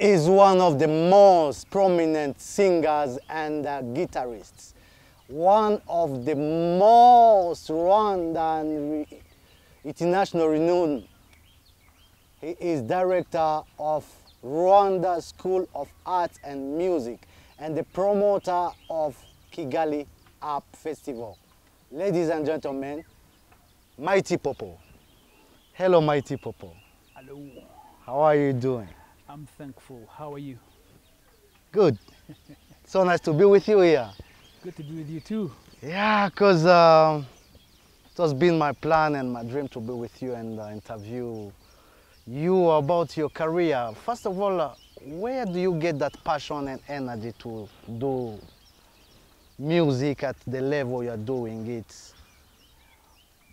is one of the most prominent singers and guitarists. One of the most Rwandan international renowned. He is director of Rwanda School of Arts and Music and the promoter of Kigali Art Festival. Ladies and gentlemen, Mighty Popo. Hello, Mighty Popo. Hello. How are you doing? I'm thankful. How are you? Good. So nice to be with you here. Good to be with you too. Yeah, because it has been my plan and my dream to be with you and interview you about your career. First of all, where do you get that passion and energy to do music at the level you're doing it?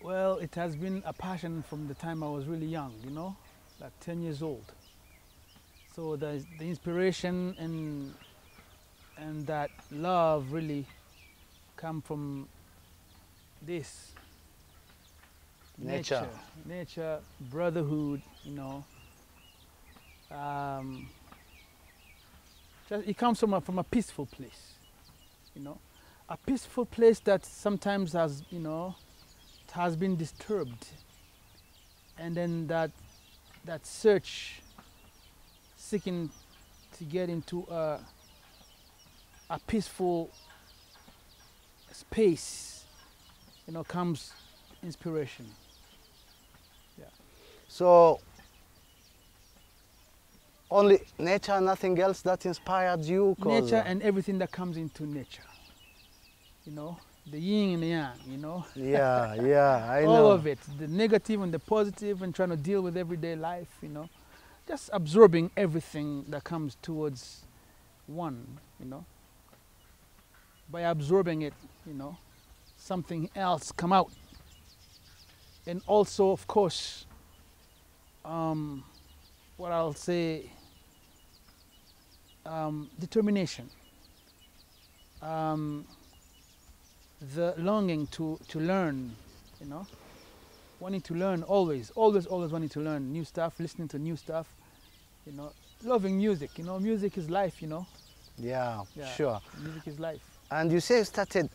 Well, it has been a passion from the time I was really young, you know, like 10 years old. So the inspiration and that love really come from this Nature, brotherhood, you know. It comes from a peaceful place, you know, a peaceful place that sometimes has, you know, has been disturbed, and then that search, seeking to get into a peaceful space, you know, comes inspiration. Yeah. So only nature, nothing else that inspired you? Nature and everything that comes into nature, you know, the yin and the yang, you know. Yeah, yeah, I know. All of it, the negative and the positive, and trying to deal with everyday life, you know. Just absorbing everything that comes towards one, you know. By absorbing it, you know, something else come out. And also, of course, what I'll say, determination. The longing to learn, you know, wanting to learn always wanting to learn new stuff, listening to new stuff, you know, loving music, you know, music is life, you know. Yeah, Yeah, sure. music is life. And you say you started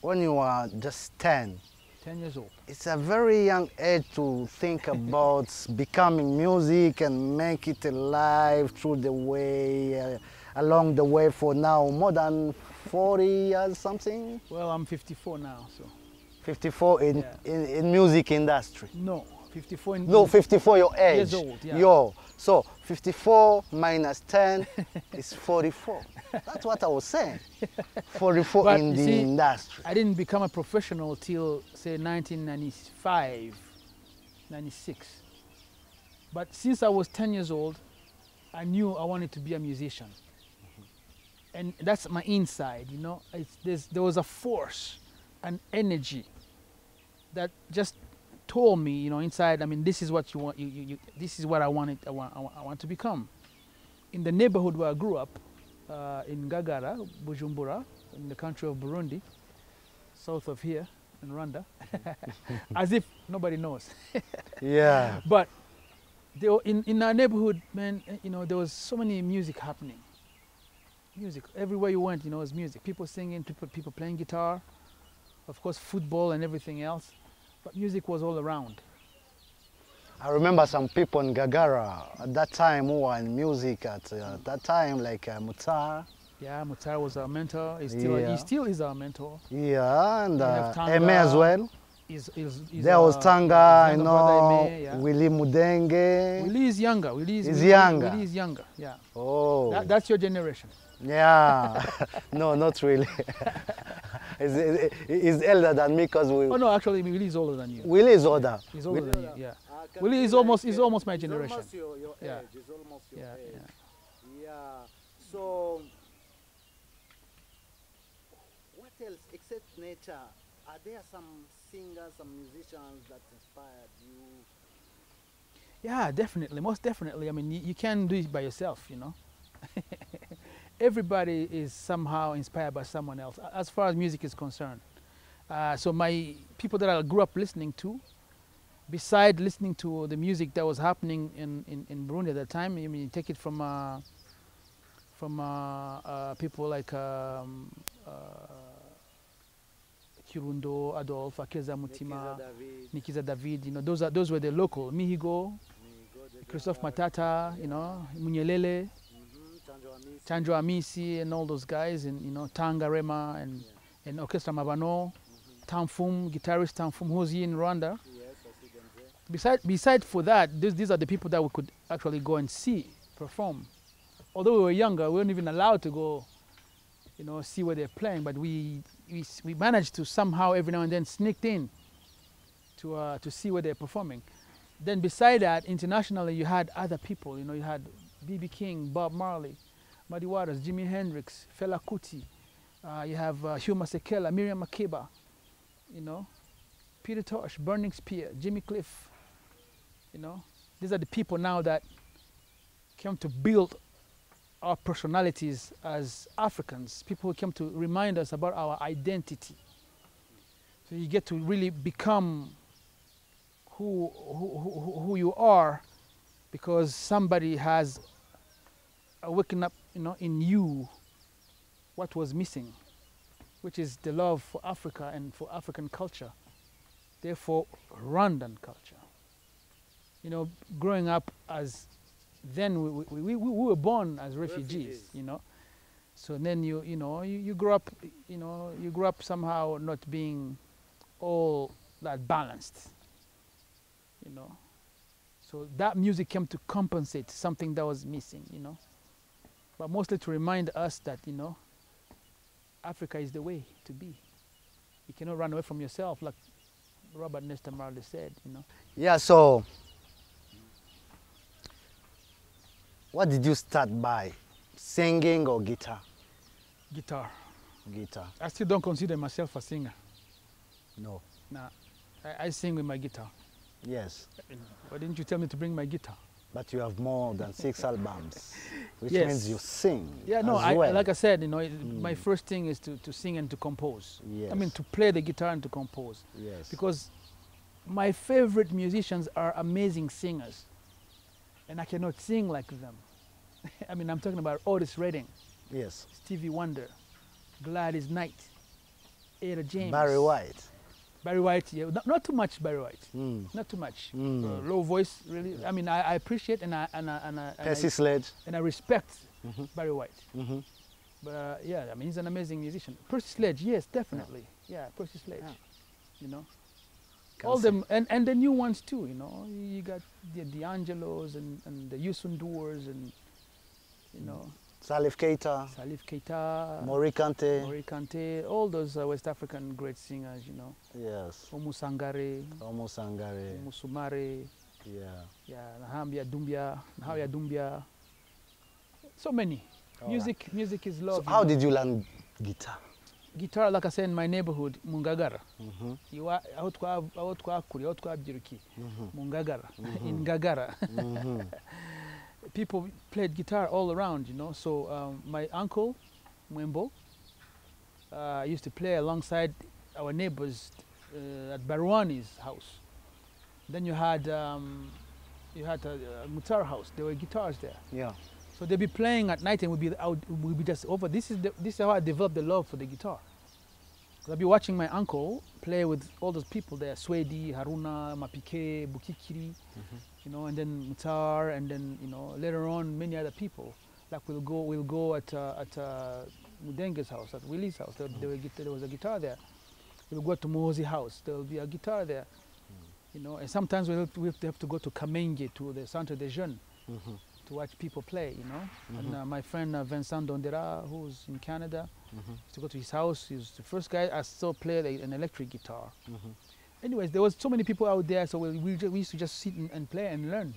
when you were just 10. 10 years old. It's a very young age to think about becoming music and make it alive through the way, along the way for now, more than 40 years something? Well, I'm 54 now, so. 54 in music industry? No, 54 in... No, 54 your age. Years old, yeah. Yo, so 54 minus 10 is 44. That's what I was saying. 44 But in you the see, industry. I didn't become a professional till, say, 1995, 96. But since I was 10 years old, I knew I wanted to be a musician. And that's my inside, you know. There was a force, an energy that just told me, you know, inside, I mean, this is what you want, this is what I wanted, I want to become. In the neighborhood where I grew up, in Gagara, Bujumbura, in the country of Burundi, south of here, in Rwanda, as if nobody knows. Yeah. But in our neighborhood, man, you know, there was so many music happening. Music, everywhere you went, you know, was music. People singing, people playing guitar, of course, football and everything else. But music was all around. I remember some people in Gagara at that time who were in music at that time, like Mutar. Yeah, Mutar was our mentor. He still is our mentor. Yeah, and Eme as well. There was Tanga, you know, Eme, yeah. Willie Mudenge. Willie is younger. Willie is younger, yeah. Oh. That's your generation. Yeah. No, not really. He's elder than me because we... Oh no, actually Willie is older than you. Willie is older. He's older than you, yeah. Willie is almost my generation. Almost your yeah. age. He's almost your age. Yeah. Yeah. So, what else except nature? Are there some singers, some musicians that inspired you? Yeah, definitely, most definitely. I mean, you can't do it by yourself, you know. Everybody is somehow inspired by someone else, as far as music is concerned. So my people that I grew up listening to, beside listening to the music that was happening in Burundi at that time, I mean, take it from from people like Kirundo, Adolf, Akeza Mutima, Nikiza David. You know, those were the local. Mihigo, Christophe Matata, you know, Munyelele, Chanjo Amisi, and all those guys, and you know, Tanga Rema and Orchestra Mabano, Tamfum, guitarist Tamfum, who's here in Rwanda. Besides for that, these are the people that we could actually go and see perform. Although we were younger, we weren't even allowed to go, you know, see where they're playing. But we managed to somehow every now and then sneak in to see where they're performing. Then beside that, internationally, you had other people. You know, you had B.B. King, Bob Marley, Muddy Waters, Jimi Hendrix, Fela Kuti. You have Hugh Masekela, Miriam Makeba. You know, Peter Tosh, Burning Spear, Jimmy Cliff. You know, these are the people now that came to build our personalities as Africans. People who came to remind us about our identity. So you get to really become who you are because somebody has waken up, you know, in you what was missing, which is the love for Africa and for African culture, therefore Rwandan culture. You know, growing up as then we were born as refugees, you know. So then you grow up, you know, you grow up somehow not being all that balanced, you know. So that music came to compensate something that was missing, you know. But mostly to remind us that, you know, Africa is the way to be. You cannot run away from yourself, like Robert Nesta Marley said, you know. Yeah, so what did you start by? Singing or guitar? Guitar. Guitar. I still don't consider myself a singer. No. Nah, I sing with my guitar. Yes. Why didn't you tell me to bring my guitar? But you have more than 6 albums, which Yes. means you sing. Yeah, no, as well. like I said, you know, my first thing is to sing and to compose. Yes. I mean, to play the guitar and to compose. Yes. Because my favorite musicians are amazing singers. And I cannot sing like them. I mean, I'm talking about Otis Redding, Yes. Stevie Wonder, Gladys Knight, Ada James. Barry White. Barry White, yeah, not too much Barry White. Mm. Not too much. Mm. Low voice, really. I mean, I appreciate and I Percy Sledge. and I respect Mhm. Barry White. Mm-hmm. But yeah, I mean, he's an amazing musician. Percy Sledge, yes, definitely. Yeah, Percy Sledge. Yeah. You know, Can all sing. them and the new ones too. You know, you got the D'Angelos and the Youssou N'Dours and you know Salif Keita, Salif Keita, Mori Kante. Mori Kante, all those West African great singers. You know, Yes. Omu Sangare, Omo Sangare. Omu Sumare, Yeah. yeah, Nahambia Dumbia. So many. All Music is So love. how you know. did you learn guitar? Guitar, like I said, in my neighborhood, Mungagara. Mm-hmm. Aho twakuriye, aho twabyirukiye, Mm-hmm. Mungagara, in Ngagara. Mm-hmm. People played guitar all around, you know. So my uncle, Mwembo, used to play alongside our neighbors at Barwani's house. Then you had Mutar house. There were guitars there. Yeah. So they'd be playing at night and we'd be just over. This is how I developed the love for the guitar. 'Cause I'd be watching my uncle play with all those people there, Swedi, Haruna, Mapike, Bukikiri, you know, and then Mutar, and then, you know, later on many other people. Like we'll go at Mudenge's house, at Willie's house. There was a guitar there. We'll go to Mozi house. There will be a guitar there, you know. And sometimes we have to go to Kamenge, to the Centre des Jeunes, Mm-hmm. to watch people play, you know. And my friend Vincent Dondera, who's in Canada, used to go to his house. He was the first guy I saw play an electric guitar. Mm-hmm. Anyways, there was so many people out there, so we used to just sit and play and learn,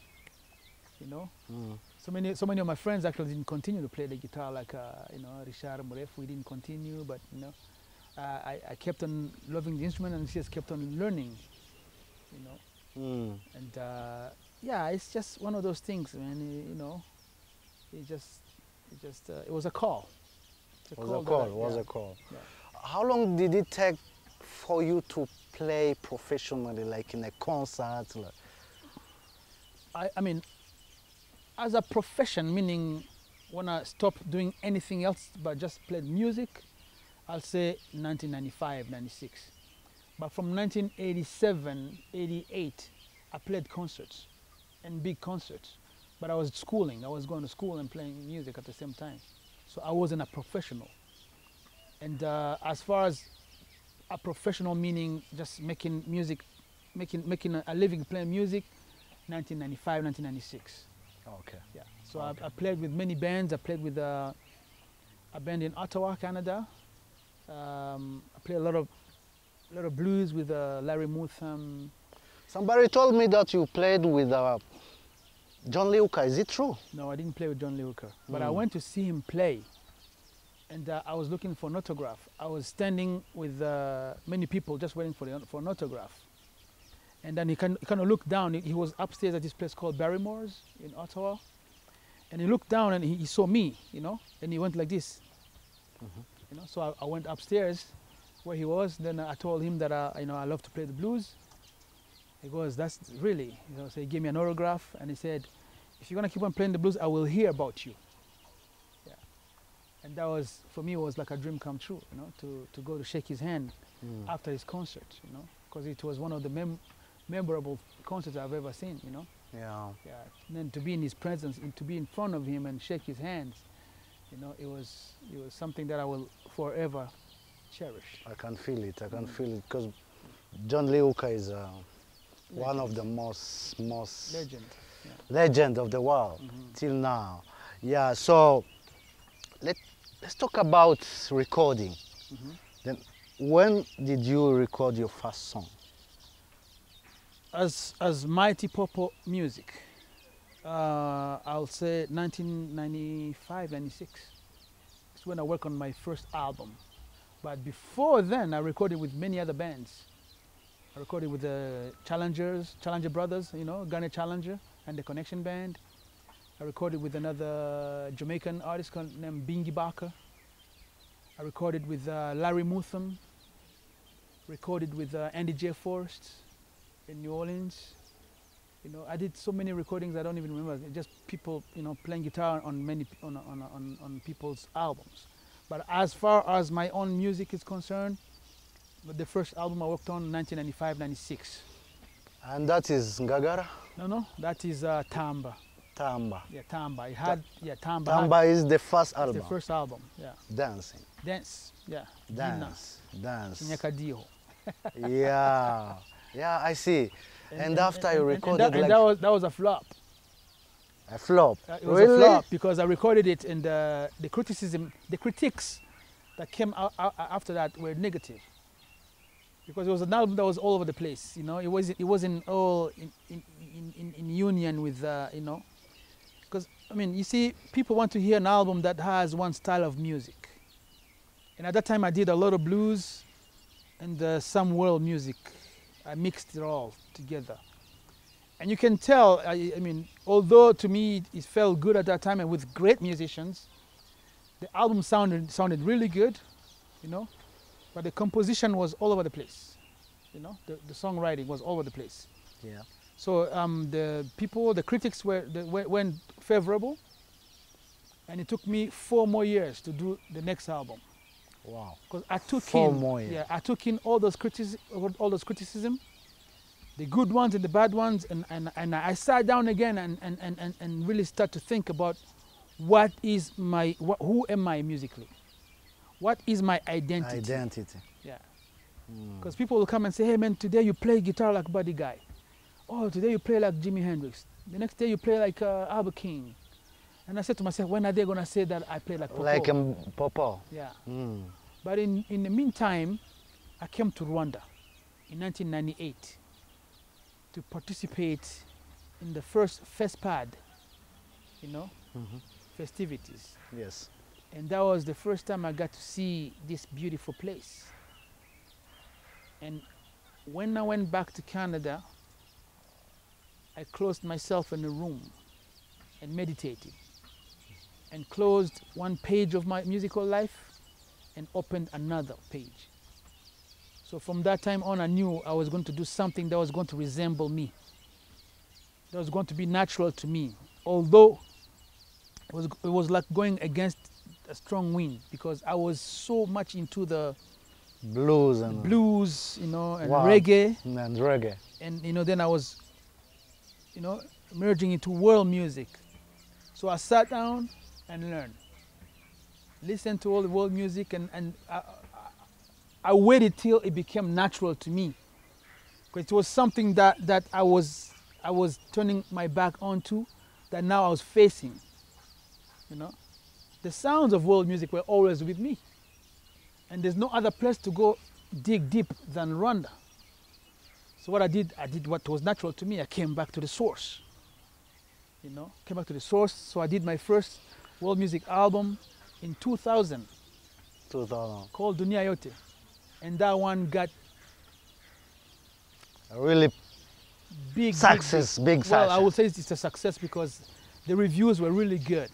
you know. Mm. So many of my friends actually didn't continue to play the guitar, like you know, Richard Moref. We didn't continue, but you know, I kept on loving the instrument and just kept on learning, you know. Mm. And yeah, it's just one of those things, man. You know, it was a call. It was a call. It was yeah. a call. Yeah. How long did it take for you to play professionally, like in a concert? Like? I mean, as a profession, meaning when I stopped doing anything else but just played music, I'll say 1995, 96. But from 1987, 88, I played concerts and big concerts. But I was schooling. I was going to school and playing music at the same time. So I wasn't a professional. And as far as a professional meaning, just making music, making a living playing music, 1995, 1996. Okay. Yeah. So Okay. I played with many bands. I played with a band in Ottawa, Canada. I played a lot of blues with Larry Mutham. Somebody told me that you played with John Lee Hooker. Is it true? No, I didn't play with John Lee Hooker, but I Mm. went to see him play, and I was looking for an autograph. I was standing with many people just waiting for an autograph, and then he kind of looked down. He was upstairs at this place called Barrymore's in Ottawa, and he looked down and he saw me, you know, and he went like this, you know. So I went upstairs where he was. Then I told him that you know, I love to play the blues. He goes, "That's really," you know. So he gave me an autograph, and he said, "If you're gonna keep on playing the blues, I will hear about you." Yeah, and that was, for me, it was like a dream come true, you know, to go to shake his hand after his concert, you know, because it was one of the memorable concerts I've ever seen, you know. Yeah. Yeah, and then to be in his presence and to be in front of him and shake his hands, you know, it was something that I will forever cherish. I can feel it. I can feel it because John Lee Hooker is one of the most Legend. Yeah. legend of the world till now. Yeah. So let's talk about recording. Then, when did you record your first song? As Mighty Popo Music, I'll say 1995, 96. It's when I worked on my first album. But before then, I recorded with many other bands. I recorded with the Challenger Brothers, you know, Ghana Challenger and the Connection Band. I recorded with another Jamaican artist named Bingy Barker. I recorded with Larry Mutham. Recorded with Andy J. Forrest in New Orleans. You know, I did so many recordings I don't even remember. Just people, you know, playing guitar on people's albums. But as far as my own music is concerned, the first album I worked on 1995, 96. And that is Ngagara? No, that is Tamba. Tamba. Yeah, Tamba. It had, yeah, Tamba. Tamba is the first album. The first album, yeah. Dancing. Dance, yeah. Dance. Dance. Nyakadiho. Yeah. Yeah, I see. And after you recorded that was a flop. a flop. It was Really? a flop because I recorded it, and the critics that came out after that were negative. Because it was an album that was all over the place, you know. It wasn't all in union with, you know. Because I mean, you see, people want to hear an album that has one style of music. And at that time, I did a lot of blues and some world music. I mixed it all together. And you can tell, I mean, although to me it felt good at that time and with great musicians, the album sounded really good, you know, but the composition was all over the place, you know, the songwriting was all over the place. Yeah. So the critics weren't favorable, and it took me 4 more years to do the next album. Wow. Because I took 4 in, more years. yeah, I took in all those criticism, the good ones and the bad ones, and I sat down again and really start to think about who am I musically? What is my identity? Identity. Yeah. Because people will come and say, "Hey man, today you play guitar like Buddy Guy. Oh, today you play like Jimi Hendrix. The next day you play like Albert King." And I said to myself, when are they going to say that I play like Popo? Like Popo. Yeah. Mm. But in the meantime, I came to Rwanda in 1998 to participate in the first FESPAD, you know, festivities. Yes. And that was the first time I got to see this beautiful place. And when I went back to Canada, I closed myself in a room and meditated and closed one page of my musical life and opened another page. So from that time on, I knew I was going to do something that was going to resemble me, that was going to be natural to me. Although it was like going against a strong wind because I was so much into the Blues and blues, you know, and wow. reggae, And reggae. and you know, then I was, you know, merging into world music. So I sat down and learned, listened to all the world music, and I waited till it became natural to me, because it was something that I was turning my back onto, that now I was facing. You know, the sounds of world music were always with me, and there's no other place to go dig deep than Rwanda. So what I did what was natural to me. I came back to the source. You know, came back to the source. So I did my first world music album in 2000 2000. called Dunia Yote, and that one got A really big success, big Well, I success. would say it's a success because the reviews were really good.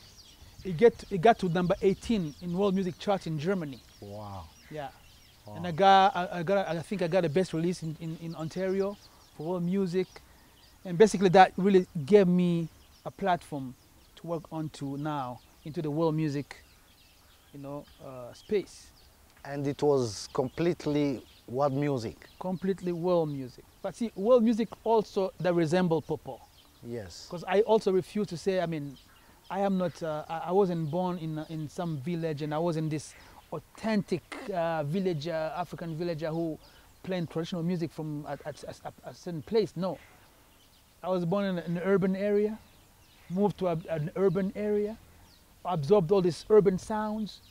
It got to number 18 in world music charts in Germany. Wow. Yeah, Wow. and I think I got a best release in Ontario for world music, and basically that really gave me a platform to work onto now into the world music, you know, space. And it was completely what music? Completely world music. But see, world music also that resemble Popo. Yes. Because I also refuse to say, I mean, I am not, I wasn't born in some village, and I wasn't this authentic villager, African villager who playing traditional music from a certain place. No. I was born in an urban area, moved to an urban area, absorbed all these urban sounds.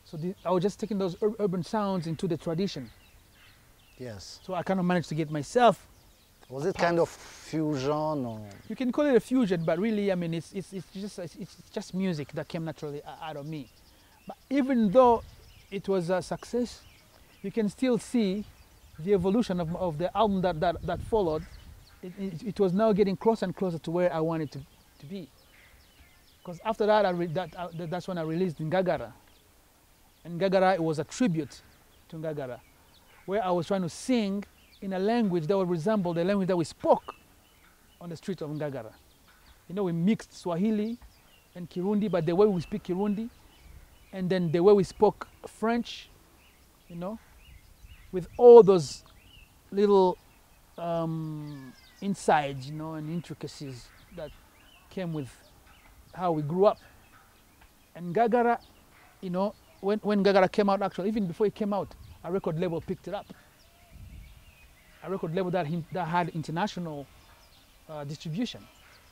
So I was just taking those urban sounds into the tradition. Yes. So I kind of managed to get myself. Was it kind of fusion or? You can call it a fusion, but really, I mean, it's just music that came naturally out of me. But even though it was a success, you can still see the evolution of the album that followed. It was now getting closer and closer to where I wanted to be. Because after that, that's when I released Ngagara. And Ngagara, it was a tribute to Ngagara, where I was trying to sing in a language that would resemble the language that we spoke on the street of Ngagara. You know, we mixed Swahili and Kirundi, but the way we speak Kirundi, and then the way we spoke French, you know, with all those little insides, you know, and intricacies that came with how we grew up. And Ngagara, you know, when Ngagara came out, actually, even before it came out, a record label picked it up. A record label that had international distribution.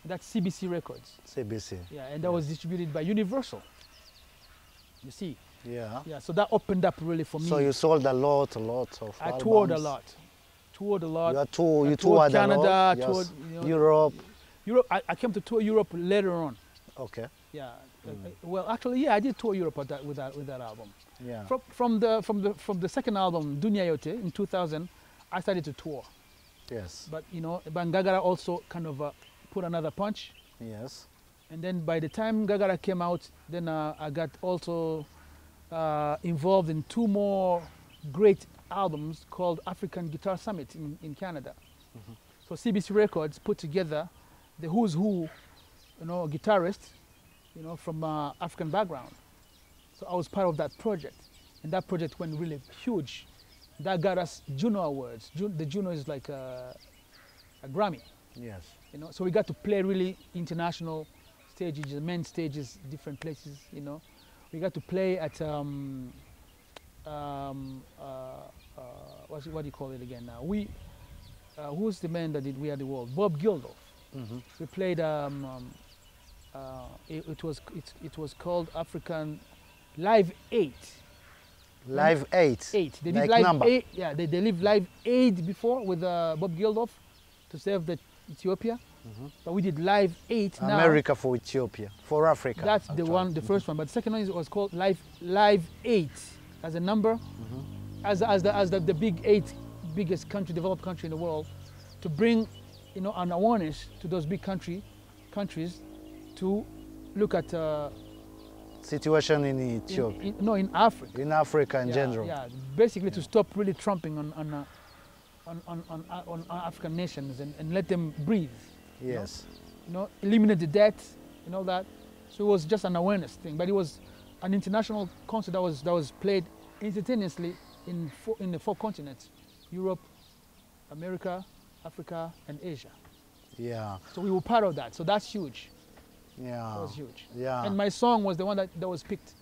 That's CBC Records. CBC. Yeah, and that was distributed by Universal. You see? Yeah. Yeah, so that opened up really for me. So you sold a lot of I albums. toured a lot. Toured a lot. You I toured toured Canada, a lot. toured, Yes. you know, Europe. Europe. I came to tour Europe later on. Okay. Yeah. Well, actually, yeah, I did tour Europe with that album. Yeah. From the second album, Dunia Yote, in 2000, I started to tour. Yes. But you know, Ngagara also kind of put another punch. Yes. And then by the time Ngagara came out, then I got also involved in two more great albums called African Guitar Summit in Canada. Mm-hmm. So CBC Records put together the who's who, you know, guitarists, you know, from African background. So I was part of that project, and that project went really huge. That got us Juno Awards. The Juno is like a Grammy, Yes. you know. So we got to play really international stages, main stages, different places, you know. We got to play at what do you call it again now? Who's the man that did We Are the World? Bob Geldof. Mm-hmm. We played. It was called African Live 8. Live 8. 8. They did Like Live number. 8. Yeah, they did Live 8 before with Bob Geldof to serve the Ethiopia. Mm-hmm. But we did Live 8 now. America for Ethiopia, for Africa. That's the actually. one, the first one. But the second one was called Live 8 as a number, as the big 8 biggest developed country in the world, to bring, you know, an awareness to those big countries to look at Situation in Ethiopia. in Africa. In Africa in Yeah, general. yeah, basically to stop really trumping on African nations and let them breathe. Yes. You know, eliminate the debt and all that. So it was just an awareness thing, but it was an international concert that was played instantaneously in the 4 continents: Europe, America, Africa, and Asia. Yeah. So we were part of that. So that's huge. Yeah. That was huge. Yeah. And my song was the one that was picked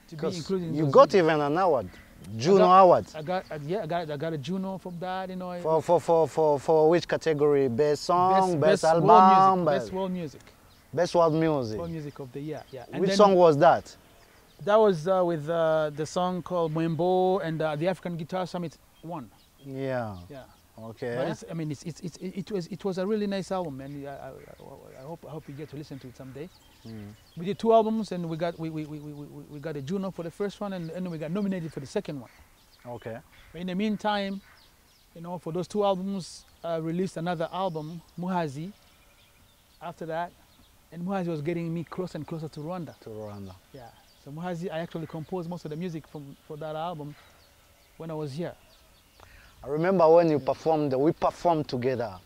to be 'Cause included in you those got videos. even an award, Juno Award. I got a Juno from that, you know. For which category? Best song, best, album, world music, best world music. best world music. World music of the year, yeah. And Which then song was that? That was with the song called Mwembo, and the African Guitar Summit won. Yeah. Yeah. Okay. But I mean, it was a really nice album, and I hope you get to listen to it someday. We did 2 albums, and we got a Juno for the first one, and we got nominated for the second one. Okay. But in the meantime, you know, for those 2 albums, I released another album, Muhazi. After that, and Muhazi was getting me closer and closer to Rwanda. To Rwanda. Yeah. So Muhazi, I actually composed most of the music for that album when I was here. I remember when you performed, we performed together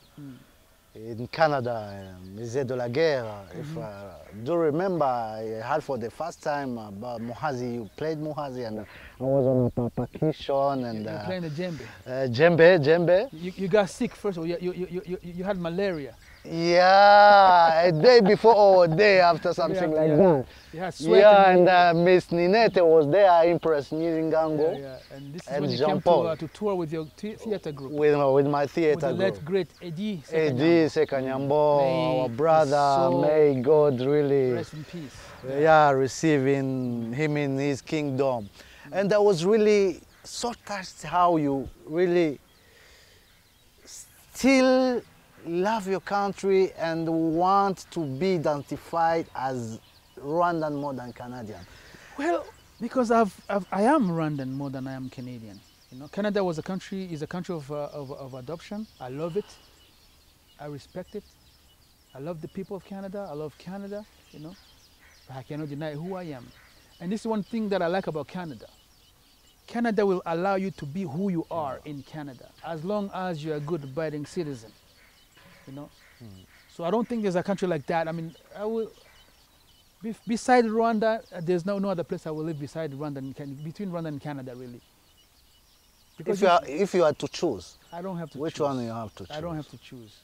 in Canada, Musée de la Guerre. If I do remember, I heard for the first time about Muhazi. You played Muhazi, and I was on a percussion and You were playing the djembe. djembe. You got sick first of all. You had malaria. Yeah, a day before or a day after, something like that. You had sweat. Yeah, and Miss Ninette was there, Empress Nyiringango. Yeah. And this is And when you Jean-Paul. came to tour with your theater group. With my With theater the group. late great Eddie Eddie Sekanyambo. Sekanyambo, May our his brother, soul may God really, Rest in peace. receiving him in his kingdom. And I was really so touched how you really still love your country and want to be identified as Rwandan more than Canadian. Well, because I am Rwandan more than I am Canadian. You know, Canada is a country of adoption. I love it. I respect it. I love the people of Canada. I love Canada. You know, but I cannot deny who I am. And this is one thing that I like about Canada. Canada will allow you to be who you are in Canada, as long as you're a good, abiding citizen. You know, so I don't think there's a country like that. I mean, I will. Beside Rwanda, there's no other place I will live beside Rwanda and between Rwanda and Canada, really. Because If you had to choose, I don't have to which choose. one you have to choose? I don't have to choose.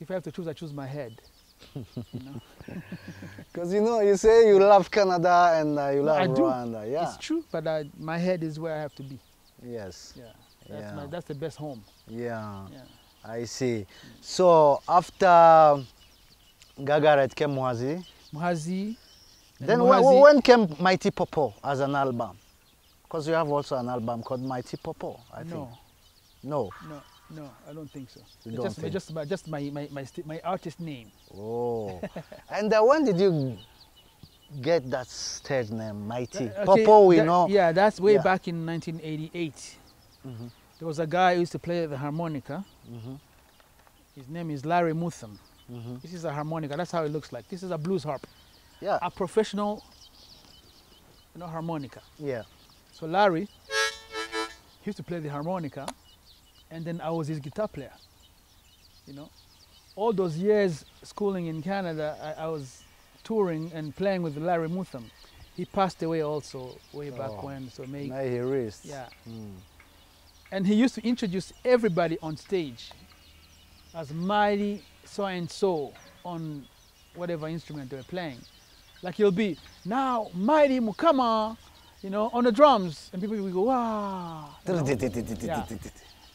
If I have to choose, I choose my head. You know? Because you say you love Canada and you love I do. Rwanda. Yeah. It's true, but my head is where I have to be. Yes. Yeah, that's the best home. Yeah. Yeah. I see. So after Gagaret came Muhazi. Muhazi. Then when came Mighty Popo as an album? Because you have also an album called Mighty Popo, I think. No. No, I don't think so. You don't think? Just my artist name. Oh. And when did you get that stage name, Mighty? Okay, Popo, we know. Yeah, that's way back in 1988. There was a guy who used to play the harmonica. His name is Larry Mutham. This is a harmonica. That's how it looks like. This is a blues harp. Yeah. A professional, harmonica. Yeah. So Larry, he used to play the harmonica, and then I was his guitar player. You know, all those years schooling in Canada, I was touring and playing with Larry Mutham. He passed away also way back when. So May he rest. yeah. And he used to introduce everybody on stage as Mighty so and so on whatever instrument they were playing. Like he'll be, now Mighty Mukama, on the drums, and people will go, wow. Yeah.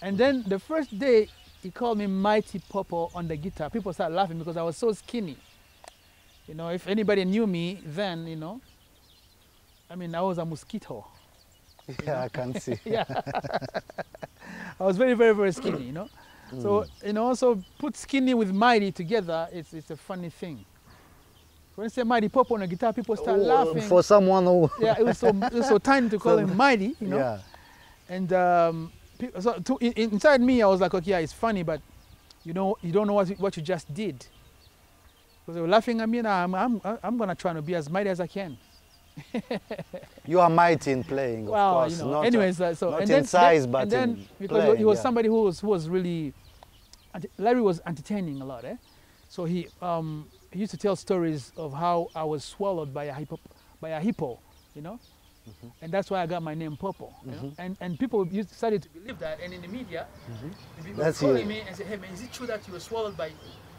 And then the first day, he called me Mighty Popo on the guitar. People started laughing because I was so skinny. If anybody knew me then, I was a mosquito. Yeah, I can see. Yeah. I was very, very, very skinny, So, also put skinny with mighty together, it's a funny thing. When you say Mighty Popo on a guitar, people start laughing. For someone who... Yeah, it was so tiny to call him Mighty, Yeah. And so inside me, I was like, okay, yeah, it's funny, but you don't know what you just did. Because they were laughing at me, and I'm going to try to be as mighty as I can. You are mighty in playing, of course. Not, anyways, not in size, but and then in because playing, he was somebody who was really, Larry was entertaining a lot, So he, he used to tell stories of how I was swallowed by a hippo, you know, and that's why I got my name Popo. You know? And people started to believe that, and in the media, people were That's calling you. me and say, "Hey man, is it true that you were swallowed by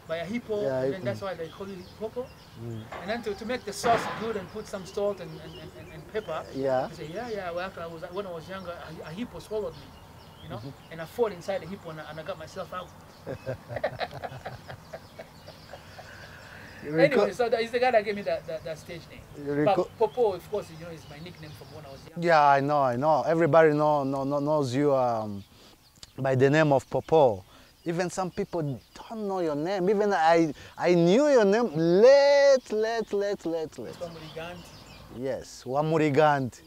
a hippo?" Yeah, And then that's why they call you Popo. And then to make the sauce good and put some salt and pepper, Yeah. they say, yeah. Well, after when I was younger, a hippo swallowed me, you know, and I fought inside the hippo and I got myself out. Anyway, so that is the guy that gave me that stage name. You But reco- Popo, of course, you know, is my nickname from when I was young. Yeah, I know. Everybody knows you by the name of Popo. Even some people don't know your name. Even I knew your name late. From Rigand. Yes, Wamurigand.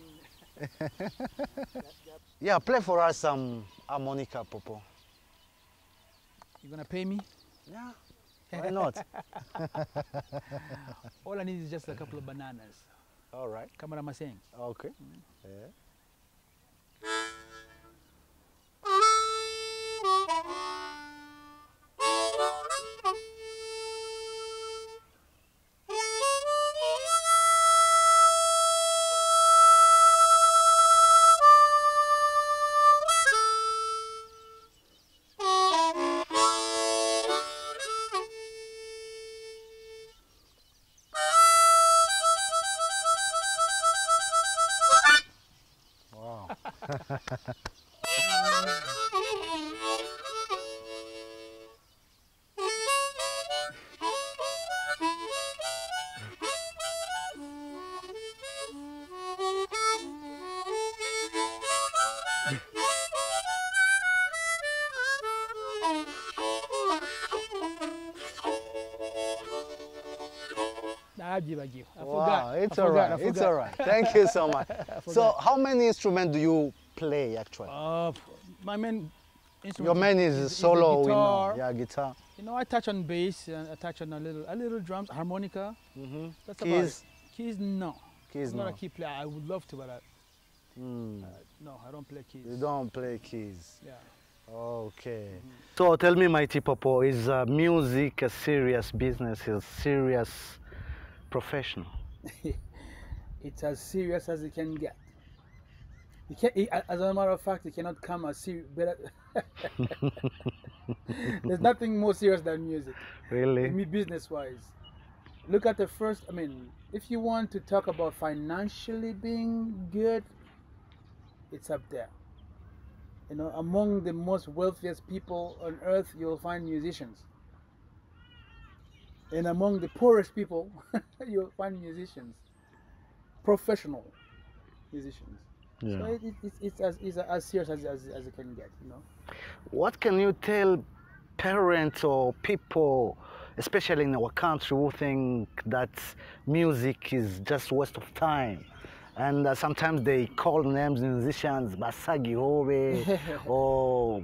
Yeah, play for us some harmonica, Popo. You gonna pay me? Yeah, why not? All I need is just a couple of bananas. All right, Come on, I'm saying. okay. Yeah. Wow. I forgot. Wow, it's I all forgot, right. I It's forgot. all right. Thank you so much. So, how many instruments do you play actually? My main instrument. Your main is the solo, we know. guitar. Yeah, guitar. You know, I touch on bass and I touch on a little drums, harmonica. That's about Keys? it. Keys, no. Keys, I'm not no. a key player. I would love to, but no, I don't play keys. You don't play keys. Yeah. Okay. So tell me, Mighty Popo, is music a serious business, a serious profession? It's as serious as it can get. You can't, as a matter of fact, you cannot come as serious. There's nothing more serious than music. Really? Me, business-wise, look at the first. I mean, if you want to talk about financially being good, it's up there. You know, among the most wealthiest people on earth, you'll find musicians. And among the poorest people, you'll find musicians, professional musicians. Yeah. So it's as serious as it can get, you know. What can you tell parents or people, especially in our country, who think that music is just waste of time? And sometimes they call names musicians Basagi Hobe or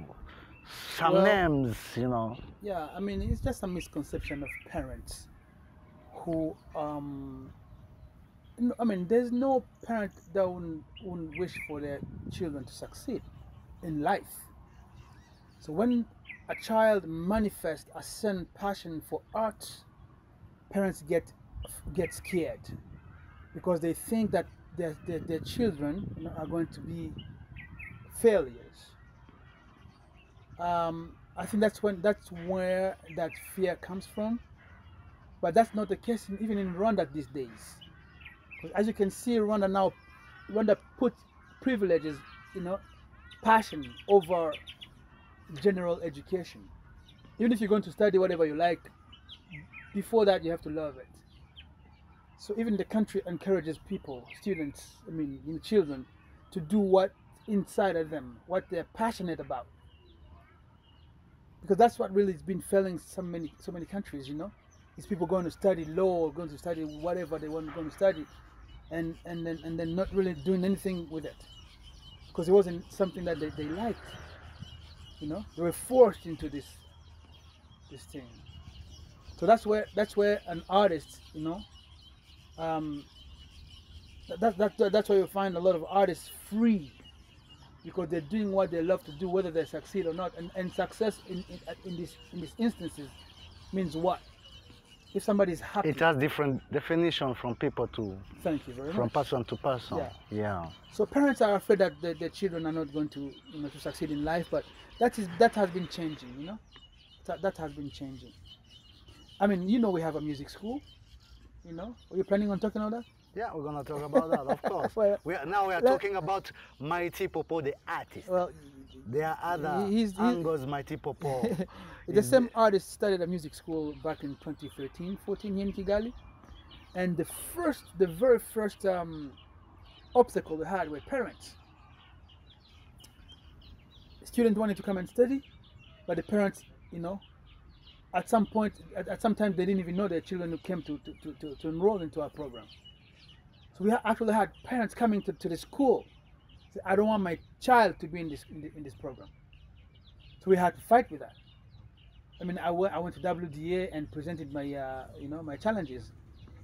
some Well, names, you know. Yeah, I mean, it's just a misconception of parents who, I mean, there's no parent that wouldn't wish for their children to succeed in life. So when a child manifests a certain passion for art, parents get scared because they think that their children, you know, are going to be failures. I think that's where that fear comes from. But that's not the case even in Rwanda these days. 'Cause as you can see, Rwanda put privileges, you know, passion over general education. Even if you're going to study whatever you like, before that you have to love it. So even the country encourages people, students, I mean, you know, children, to do what inside of them, what they're passionate about. Because that's what really has been failing so many countries, you know. Is people going to study law or going to study whatever they want to study, and then not really doing anything with it, because it wasn't something that they liked. You know, they were forced into this thing. So that's where an artist, you know, that's why you find a lot of artists free, because they're doing what they love to do, whether they succeed or not. And success in these instances means what? if somebody's happy. It has different definition from people to, Thank you very from much. person to person. Yeah. Yeah. So parents are afraid that their children are not going to, to succeed in life, but that has been changing, that has been changing. I mean, we have a music school, Are you planning on talking about that? Yeah, we're gonna talk about that, of course. Well, Now we are talking about Mighty Popo, the artist. Well, There are other he's- angles, Mighty Popo. the same artist started a music school back in 2013, 14 here in Kigali, and the very first obstacle they had were parents. Students wanted to come and study, but the parents, at some point, at some time, they didn't even know their children who came to enroll into our program. So we actually had parents coming to the school. Say, I don't want my child to be in this program. So we had to fight with that. I mean, I went to WDA and presented my my challenges.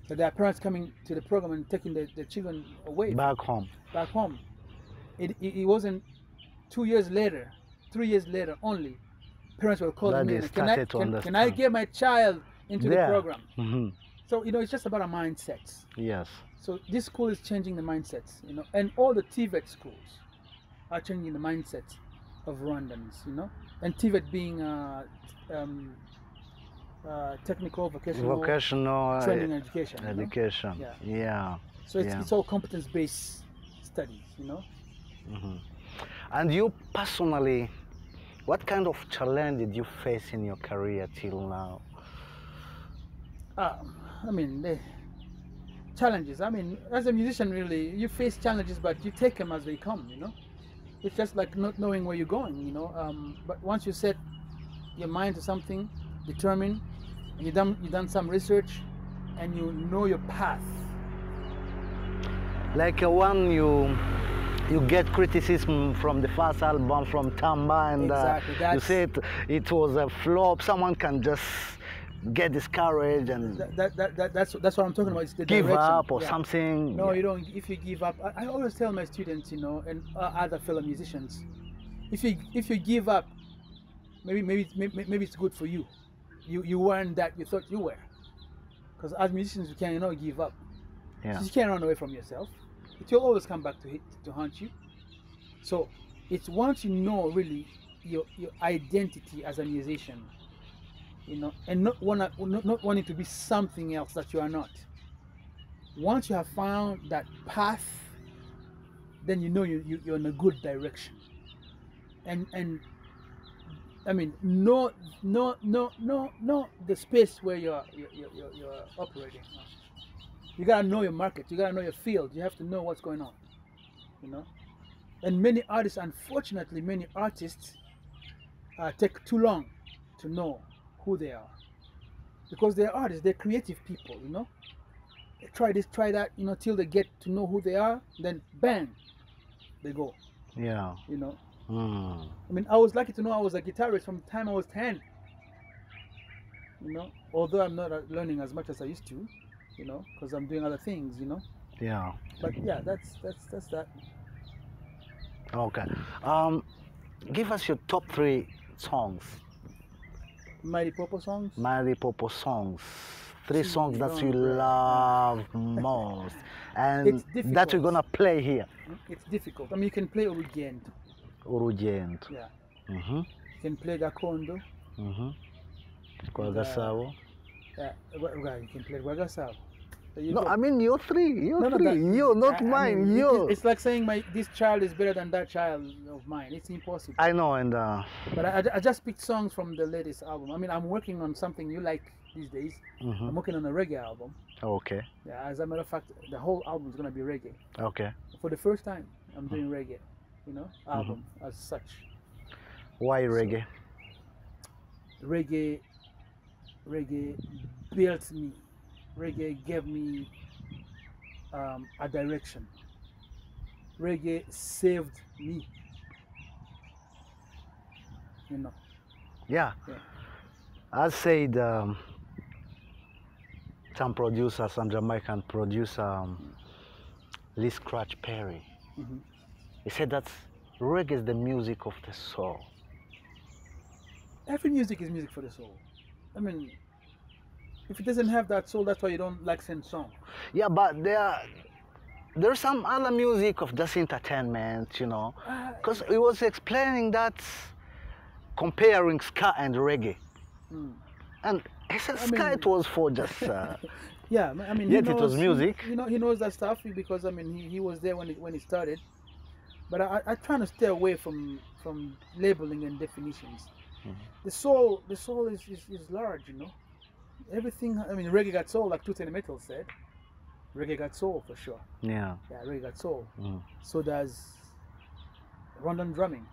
So there are parents coming to the program and taking the children away Back home. back home. It wasn't 2 years later, 3 years later only. Parents were calling That me. they And, can I started to can I understand. get my child into the Yeah. program? Hmm. So it's just about a mindset. Yes. So this school is changing the mindsets, and all the TVET schools are changing the mindset of Rwandans, and TVET being technical Vocational training and education. education. Yeah. Yeah. So Yeah. it's all competence-based studies, And you personally, what kind of challenge did you face in your career till now? I mean, the challenges. I mean, as a musician, really, you face challenges, but you take them as they come. It's just like not knowing where you're going. But once you set your mind to something, determined, and you done some research, and you know your path. Like when you get criticism from the first album from Tamba, and Exactly, you that's- say it was a flop, someone can just get discouraged and That's what I'm talking about. It's the give direction. up or Yeah. something. No, you don't. If you give up, I always tell my students, and other fellow musicians, if you give up, maybe it's good for you. You weren't that you thought you were, because as musicians we can give up. Yeah. So you can't run away from yourself. It will always come back to haunt you. So it's once you know really your identity as a musician, and not wanting to be something else that you are not. Once you have found that path, then you're in a good direction. And I mean, no the space where you're operating. You gotta know your market. You gotta know your field. You have to know what's going on. And many artists, unfortunately, take too long to know who they are, because they're artists. They're creative people. They try this, try that. Till they get to know who they are. Then bang, they go. Yeah. Mm. I mean, I was lucky to know I was a guitarist from the time I was 10. Although I'm not learning as much as I used to, because I'm doing other things, Yeah. But yeah, that's that. Okay. Give us your top 3 songs, Mighty Popo songs. Mighty Popo songs. 3 songs that you Right. love most, and It's that we're difficult. gonna play here. It's difficult. I mean, you can play Urugendo. Urugendo. Yeah. Mhm. You can play Gakondo. Mhm. Kwa Gasabo. Yeah. You can play Rwagasabo. There you No, go. I mean your 3. Your No, 3. that- You, not I mine. mean, You. It's like saying this child is better than that child of mine. It's impossible. I know, and But I just picked songs from the latest album. I mean, I'm working on something you like these days. mhm. I'm working on a reggae album. Okay. Yeah, as a matter of fact, the whole album is gonna be reggae. Okay. For the first time, I'm doing reggae, album as such. Why reggae? Reggae built me. Reggae gave me a direction. Reggae saved me. Yeah. Yeah. I said some producer, some Jamaican producer, Lee Scratch Perry. Mhm. He said that reggae is the music of the soul. Every music is music for the soul. I mean, If it doesn't have that soul, that's why you don't like certain song. Yeah, but there's some other music of just entertainment, you know, because he was explaining that comparing ska and reggae, and he said ska mean- it was for just Yeah, I mean, Yet it was music. You know, he knows that stuff because I mean, he was there when it started. But I try to stay away from labeling and definitions. The soul is large, you know. Everything. I mean, reggae got soul, like Tooth and Metal said. Reggae got soul for sure. yeah. Yeah, reggae got soul. Mm. So does Rwandan drumming.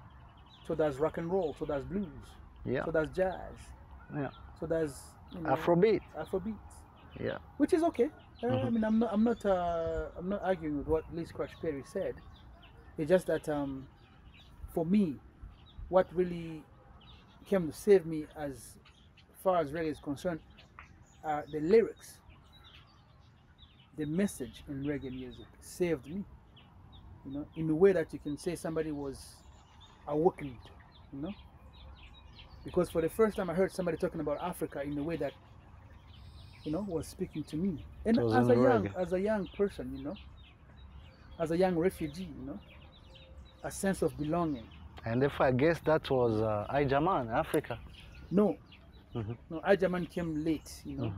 So does rock and roll. So does blues. Yeah. So does jazz. Yeah. So does Afrobeat. Afrobeat. Yeah. Which is okay. I mean, I'm not arguing with what Lee Scratch Perry said. It's just that for me, what really came to save me as far as reggae is concerned are the lyrics. The message in reggae music saved me. You know, in a way that you can say somebody was awakened. You know, because for the first time I heard somebody talking about Africa in a way that, you know, was speaking to me. And It was as in a young, reggae. as a young person, you know, as a young refugee, you know, a sense of belonging. And if I guess that was Ijaman, Africa. No, Mhm. no, Ijaman came late, you know.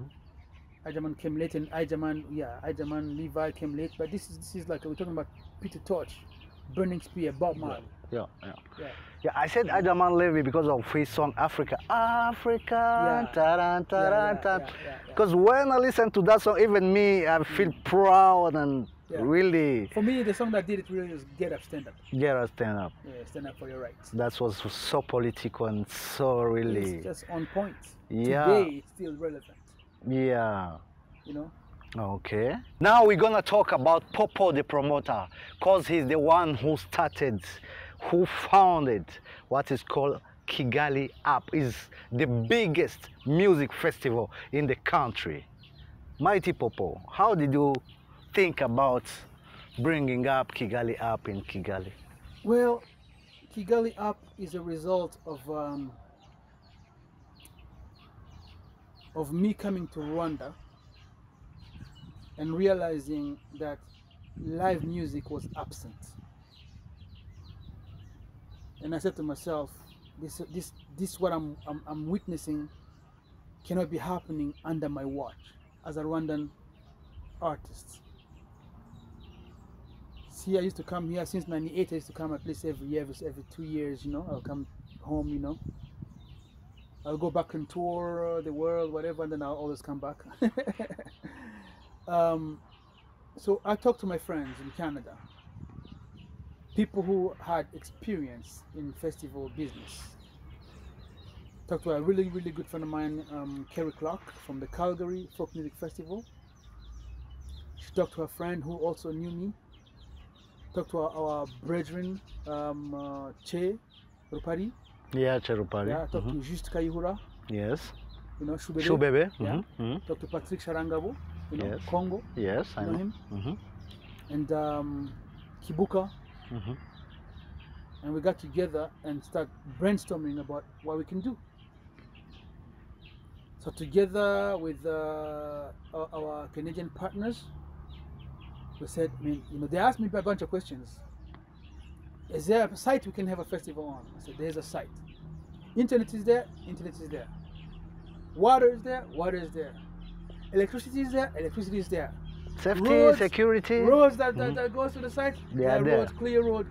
Ijaman came late, and Ijaman Levi came late. But this is like we're talking about Peter Tosh, Burning Spear, Bob Marley. Yeah, yeah. Yeah. Yeah, I said Ijaman Levy because of his song Africa. Africa, Yeah. taran, taran, Yeah, taran. yeah, yeah, yeah. Because when I listen to that song, even me, I feel proud and Yeah. really For me, the song that did it really was Get Up, Stand Up. get us stand up. Yeah, stand up for your rights. That was so political and so really, It's just on point. Yeah. Today, it's still relevant. yeah. You know. Okay. Now we're gonna talk about Popo the promoter, cause he's the one who started, who founded what is called Kigali Up. Is the biggest music festival in the country. Mighty Popo, how did you think about bringing up Kigali Up in Kigali? Well, Kigali Up is a result of me coming to Rwanda and realizing that live music was absent. And I said to myself, this what I'm witnessing cannot be happening under my watch as a Rwandan artist. See, I used to come here since '98. I used to come at least every year, every 2 years. You know, I'll come home. You know, I'll go back and tour the world, whatever, and then I'll always come back. So I talked to my friends in Canada, people who had experience in festival business. Talked to a really, really good friend of mine, Kerry Clark from the Calgary Folk Music Festival. She talked to a friend who also knew me. Talked to our brethren, Che Rupari. Yeah, Cherupari. Yeah, talked to Just Kayihura, Yes. you know, Shubebe. Shubebe. Yeah. Mhm, Talked to Patrick Sharangabo, you know, Yes. Congo, Yes, I you know know. him. Mhm, And Kibuka. mhm. And we got together and start brainstorming about what we can do. So together with our Canadian partners, we said, I mean, you know, they asked me a bunch of questions. Is there a site we can have a festival on? I said, there's a site. Internet is there, internet is there. Water is there, water is there. Electricity is there, electricity is there. Safety, Roads- security. Roads that goes to the site, They there are are there. roads,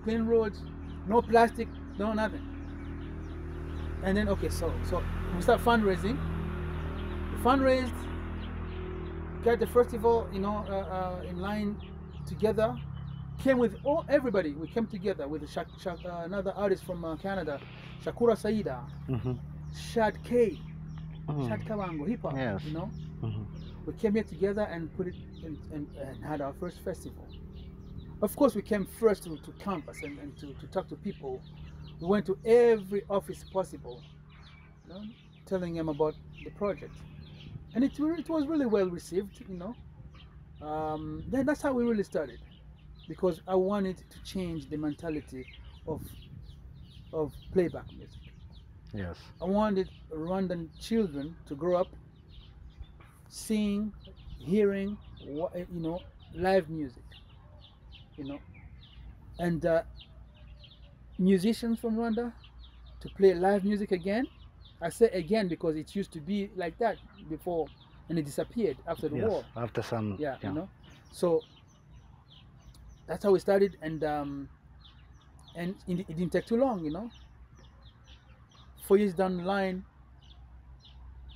clean roads, no plastic, no nothing. And then okay, so we start fundraising. We fundraised, got the festival, you know, in line together. Came with everybody. We came together with another artist from Canada, Shakura Saida, Mhm, Shad K, mhm. Shad Kawango, hip hop. Yes. You know, Mhm. we came here together and put it and had our first festival. Of course, we came first to campus and to talk to people. We went to every office possible, you know, telling them about the project, and it was really well received. You know, then that's how we really started, because I wanted to change the mentality of playback music. Yes. I wanted Rwandan children to grow up seeing, hearing, you know, live music, you know, and musicians from Rwanda to play live music again. I say again because it used to be like that before, and it disappeared after the Yes, war. after some. Yeah, you know. So that's how we started, and it didn't take too long, you know. 4 years down the line,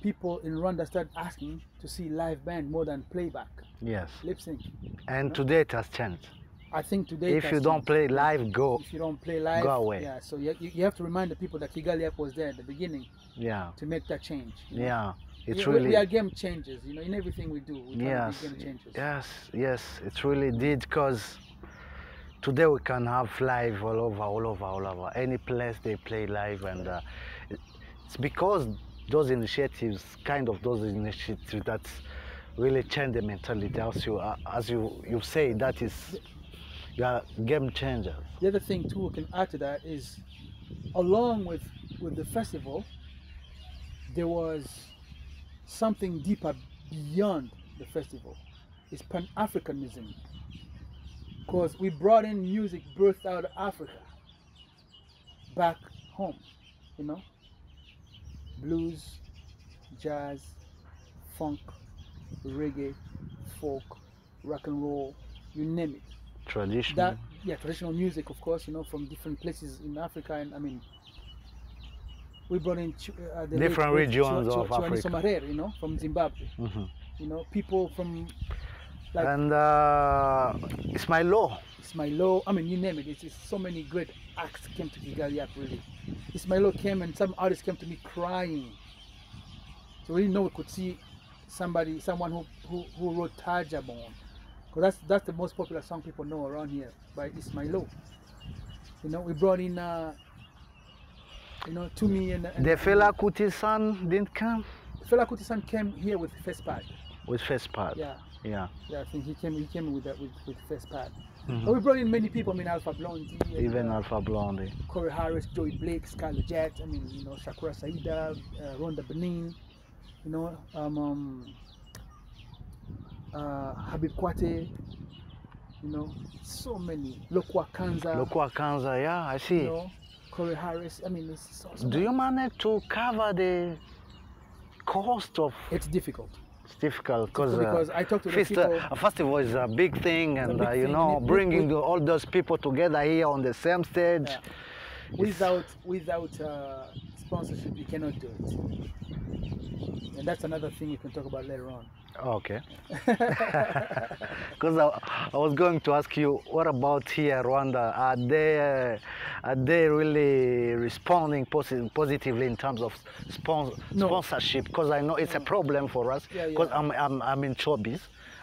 people in Rwanda started asking to see live band more than playback, Yes. lip sync. And today it has changed. I think today, If you don't play live, go. if you don't play live, Go away. yeah. So you have to remind the people that Kigali Up was there at the beginning Yeah. to make that change. you know. Yeah. It's We really. are game changers, you know. In everything we do, we try Yes. to be game changers. Yes. Yes. It really did, because today we can have live all over, all over, all over. Any place they play live, and it's because those initiatives, those initiatives that really change the mentality. As you say, that is, you are game changers. The other thing too we can add to that is, along with the festival, there was something deeper beyond the festival. It's Pan-Africanism, because we brought in music birthed out of Africa back home, you know, blues, jazz, funk, reggae, folk, rock and roll, you name it. Traditional. Traditional music, of course, you know, from different places in Africa. And I mean, we brought in the Different regions of Chiwani Africa. Somarere, you know, from Zimbabwe. Mhm. You know, people from like And Ismailo. Ismailo. I mean, you name it. It's so many great acts came to Kigali Up, really. Ismailo came, and some artists came to me crying. So we didn't know we could see someone who wrote Tajabon. Because that's the most popular song people know around here by Ismailo. You know, we brought in, you know, Tumi and The Fela Kuti son didn't come Fela Kuti San came here with First Pad. with first part. Yeah, Yeah. yeah, I think he came with that with First Pad. Mhm. And we brought in many people. I mean, Alpha Blondy, and, Even Alpha Blondie. Corey Harris, Joey Blake, Skylar Jet. I mean, you know, Shakura Saida, Rhonda Benin. You know, Habib Kwate. You know, so many. Lokwa Kanza. Lokwa Kanza, yeah, I see. You know, Corey Harris. I mean, it's so Do you manage to cover the cost of? It's difficult. It's difficult because I talked to the people. a festival is a big thing, and big you thing, know, and bringing all those people together here on the same stage. Yeah. Without sponsorship, you cannot do it. And that's another thing we can talk about later on. Okay. Because I was going to ask you, what about here, Rwanda? Are they really responding positively in terms of No. sponsorship? Because I know it's a problem for us. Yeah, yeah. Because I'm in showbiz,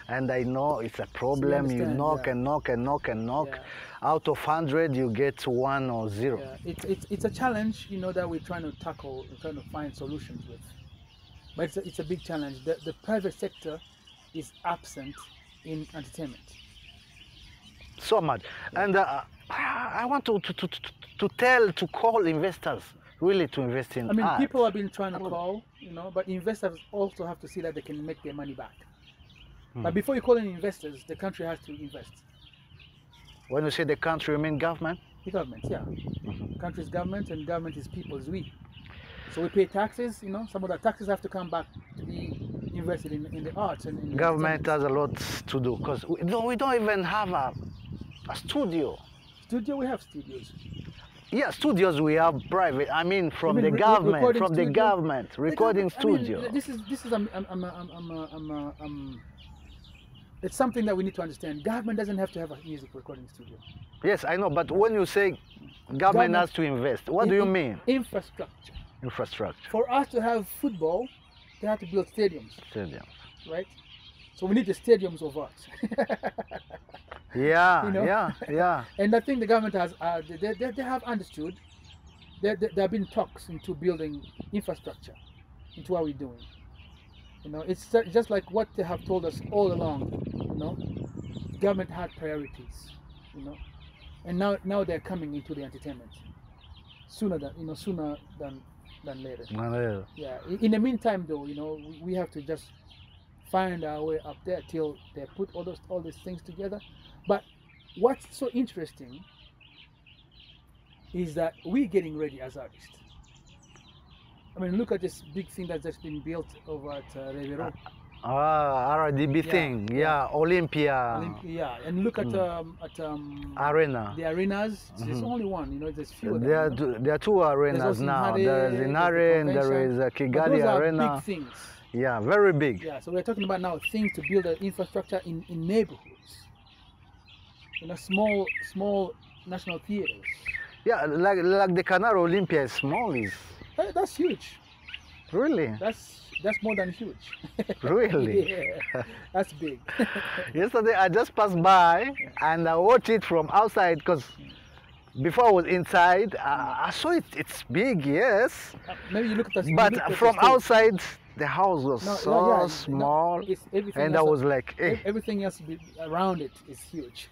and I know it's a problem. You understand, knock yeah. and knock and knock and knock. Yeah. Out of 100, you get 1 or 0. Yeah, it's a challenge, you know, that we're trying to tackle, we're trying to find solutions with. But it's a big challenge. The private sector is absent in entertainment. So much. And I want to call investors really to invest in I mean, art. people have been trying to call, you know, but investors also have to see that they can make their money back. But before you call in investors, the country has to invest. When you say the country, you mean government? The government, yeah. Country's government, and government is people's we. So we pay taxes, you know, some of the taxes have to come back to be invested in the arts and in Government entertainment. has a lot to do, because we don't even have a studio. Studio, we have studios. Yeah, studios we have private. I mean, from You the mean government, recording from the studio? government, recording I mean, studio. this is it's something that we need to understand. Government doesn't have to have a music recording studio. Yes, I know, but when you say government has to invest, what do you mean? Infrastructure. Infrastructure, For us to have football, they have to build stadiums, stadium. right? So we need the stadiums of arts. Yeah, You know? yeah. And I think the government has, they have understood. There have been talks into building infrastructure, into what we're doing. You know, it's just like what they have told us all along. You know, government had priorities. You know, and now they're coming into the entertainment sooner than later. Well, Yeah. In the meantime, though, you know, we have to just find our way up there till they put all these things together. But what's so interesting is that we're getting ready as artists. I mean, look at this big thing that's just been built over at Rebero. RDB Yeah, thing, yeah. yeah, Olympia Yeah, and look at Arena. the arenas. There's only one, you know. There's few of them. There are, you know? there are two arenas also now. Inare, There is there's the Inare and there convention. is But Kigali those are Arena. big things. Yeah, very big. Yeah, so we're talking about now things to build an infrastructure in neighborhoods. You know, small national theaters. Yeah, like the Canaro Olympia is small, is That's huge. really, That's more than huge. really. Yeah, that's big. Yesterday I just passed by and I watched it from outside because before I was inside, I saw it. It's big, yes, Maybe you look at the but you look at the from stage. outside the house was No, so yeah, no, small, it's everything and I else- was like, eh. everything else around it is huge.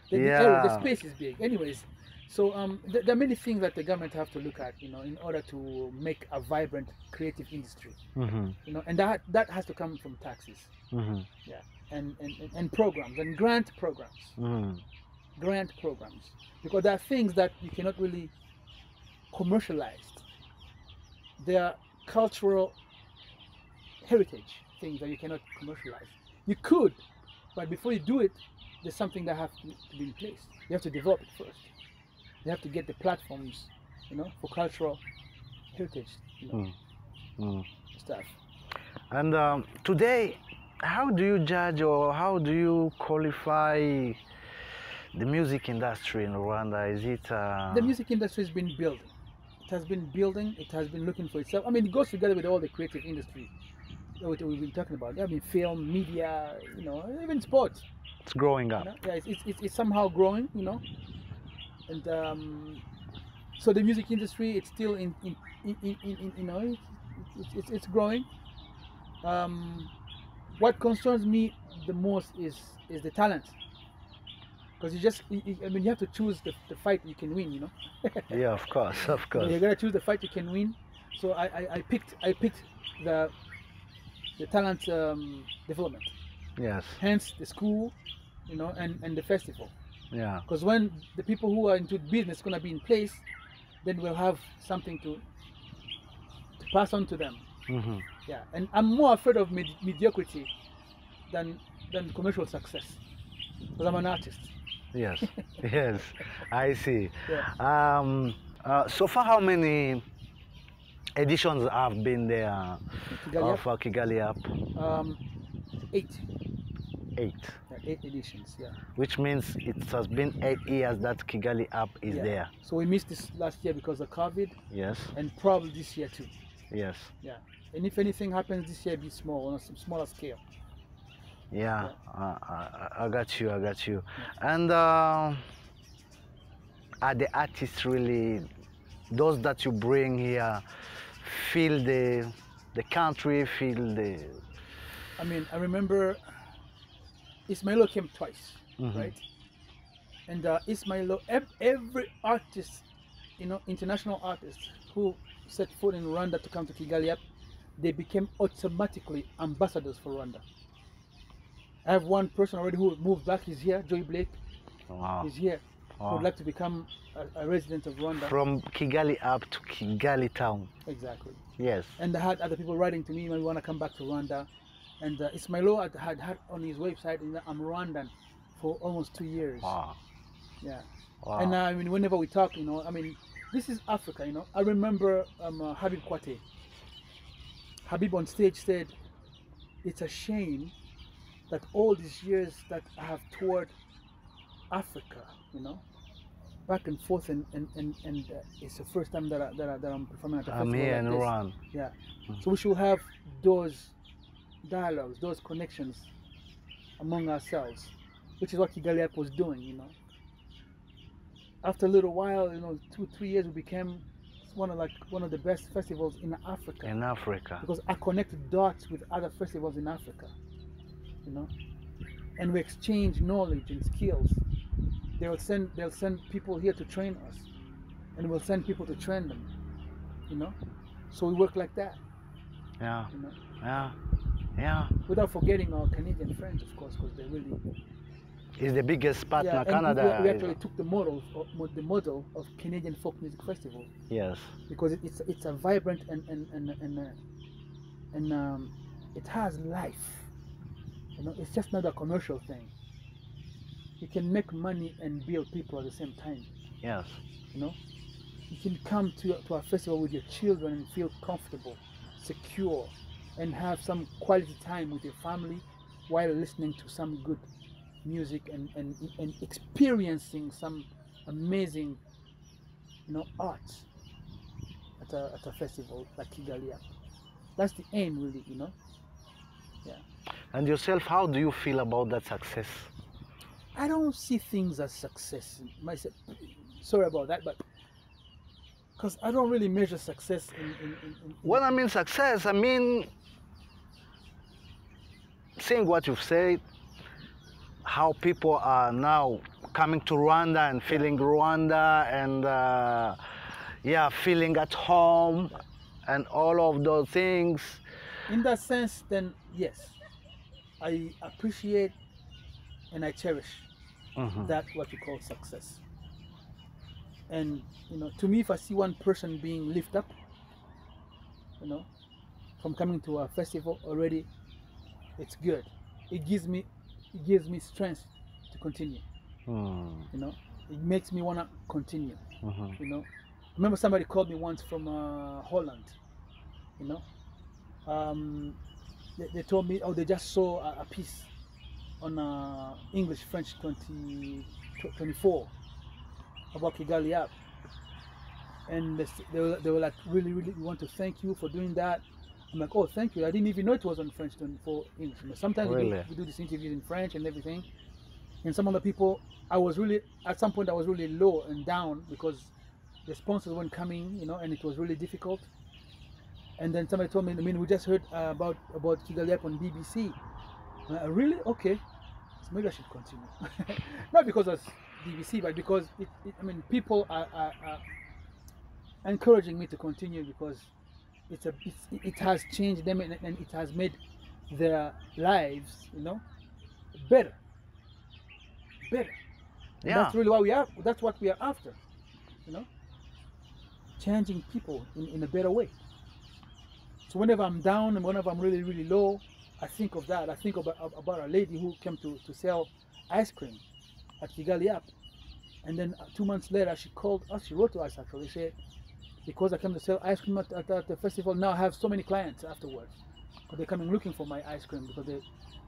the Yeah. space is big. Anyways, so there are many things that the government have to look at, you know, in order to make a vibrant creative industry, Mhm, you know, and that has to come from taxes, mhm, yeah, and programs and grant programs, mhm. because there are things that you cannot really commercialize. They are cultural heritage things that you cannot commercialize. You could, but before you do it, there's something that has to be in place. You have to develop it first. You have to get the platforms, you know, for cultural heritage, you know, Mm. stuff. And today, how do you judge or how do you qualify the music industry in Rwanda? Is it The music industry has been building. It has been building. It has been looking for itself. I mean, it goes together with all the creative industry that we've been talking about. I mean, film, media, you know, even sports. it's growing up? You know? Yeah, it's somehow growing, you know, and so the music industry, it's still in you know, it's growing. What concerns me the most is the talent, because I mean, you have to choose the fight you can win, you know. Yeah, of course, of You course. gotta choose the fight you can win. So I picked the talent development, Yes, hence the school, you know, and the festival. yeah, Because when the people who are into business gonna be in place, then we'll have something to pass on to them. hmm Yeah, and I'm more afraid of mediocrity than commercial success, because I'm an artist. yes, yes. I see. Yeah. So far, how many editions have been there Kigali of Kigali Up? Up, 8. 8, Yeah, 8 editions. Yeah. which means it has been 8 years that Kigali Up is Yeah. there. So we missed this last year because of COVID, Yes, and probably this year too. yes, Yeah. And if anything happens this year, be small, on a smaller scale. yeah. I got you. I got you. And are the artists really those that you bring here feel the country, feel the I mean, I remember Ismailo came twice, Mhm. right? And Ismailo, every artist, you know, international artist who set foot in Rwanda to come to Kigali Up, they became automatically ambassadors for Rwanda. I have one person already who moved back. He's here, Joy Blake. wow. He's here. Who Wow. would like to become a resident of Rwanda. From Kigali Up to Kigali town. Exactly. Yes. And I had other people writing to me, we want to come back to Rwanda. And Ismailo had on his website, I'm Rwandan for almost 2 years. Wow. Yeah. Wow. And I mean, whenever we talk, you know, I mean, this is Africa, you know. I remember Habib Kwate. Habib on stage said, it's a shame that all these years that I have toured Africa, you know, back and forth, and it's the first time that I'm performing at a I'm festival here like in this. Rwanda. Yeah. So we should have those dialogues, those connections among ourselves, which is what Kigali Up was doing, you know. After a little while, you know, 2-3 years, we became one of the best festivals in Africa. In Africa. Because I connected dots with other festivals in Africa, you know, and we exchange knowledge and skills. They'll send people here to train us, and we'll send people to train them, you know. So we work like that, Yeah. you know. Yeah. Yeah. Without forgetting our Canadian friends, of course, because they really. It's the biggest partner, Yeah, and Canada. we actually took the model of Canadian Folk Music Festival, Yes. because it's a vibrant and it has life. You know, it's just not a commercial thing. You can make money and build people at the same time. Yes. You know, you can come to a festival with your children and feel comfortable, secure, and have some quality time with your family while listening to some good music and experiencing some amazing, you know, art at a festival like Kigali Up. That's the aim, really, you know. Yeah. And yourself, how do you feel about that success? I don't see things as success myself. Sorry about that, but because I don't really measure success in When I mean success, I mean seeing what you've said, how people are now coming to Rwanda and feeling Rwanda and yeah, feeling at home and all of those things. in that sense. Then yes, I appreciate and I cherish that what you call success. And you know, to me, if I see one person being lifted up, you know, from coming to a festival already, it's good. It gives me strength to continue. You know, it makes me wanna continue. You know, I remember somebody called me once from Holland. You know, they told me, oh, they just saw a piece on English French 2024 about Kigali Up, and they were like, really, we want to thank you for doing that. I'm like, oh, thank you. I didn't even know it was on French 24 English. But sometimes Really? we do these interviews in French and everything. And some other people, at some point I was really low and down because the sponsors weren't coming, you know, and it was really difficult. And then somebody told me, I mean, we just heard about Kigali Up on BBC. Really? Okay. So maybe I should continue. Not because of BBC, but because I mean, people are encouraging me to continue because it has changed them and it has made their lives, you know, better. Yeah. That's really what we are. That's what we are after, you know, changing people in a better way. So whenever I'm down and whenever I'm really, really low, I think of that. I think about a lady who came to sell ice cream at Kigali Up. And then 2 months later, she called us. She wrote to us actually. She said, because I came to sell ice cream at the festival, now I have so many clients afterwards. Because they're coming looking for my ice cream because they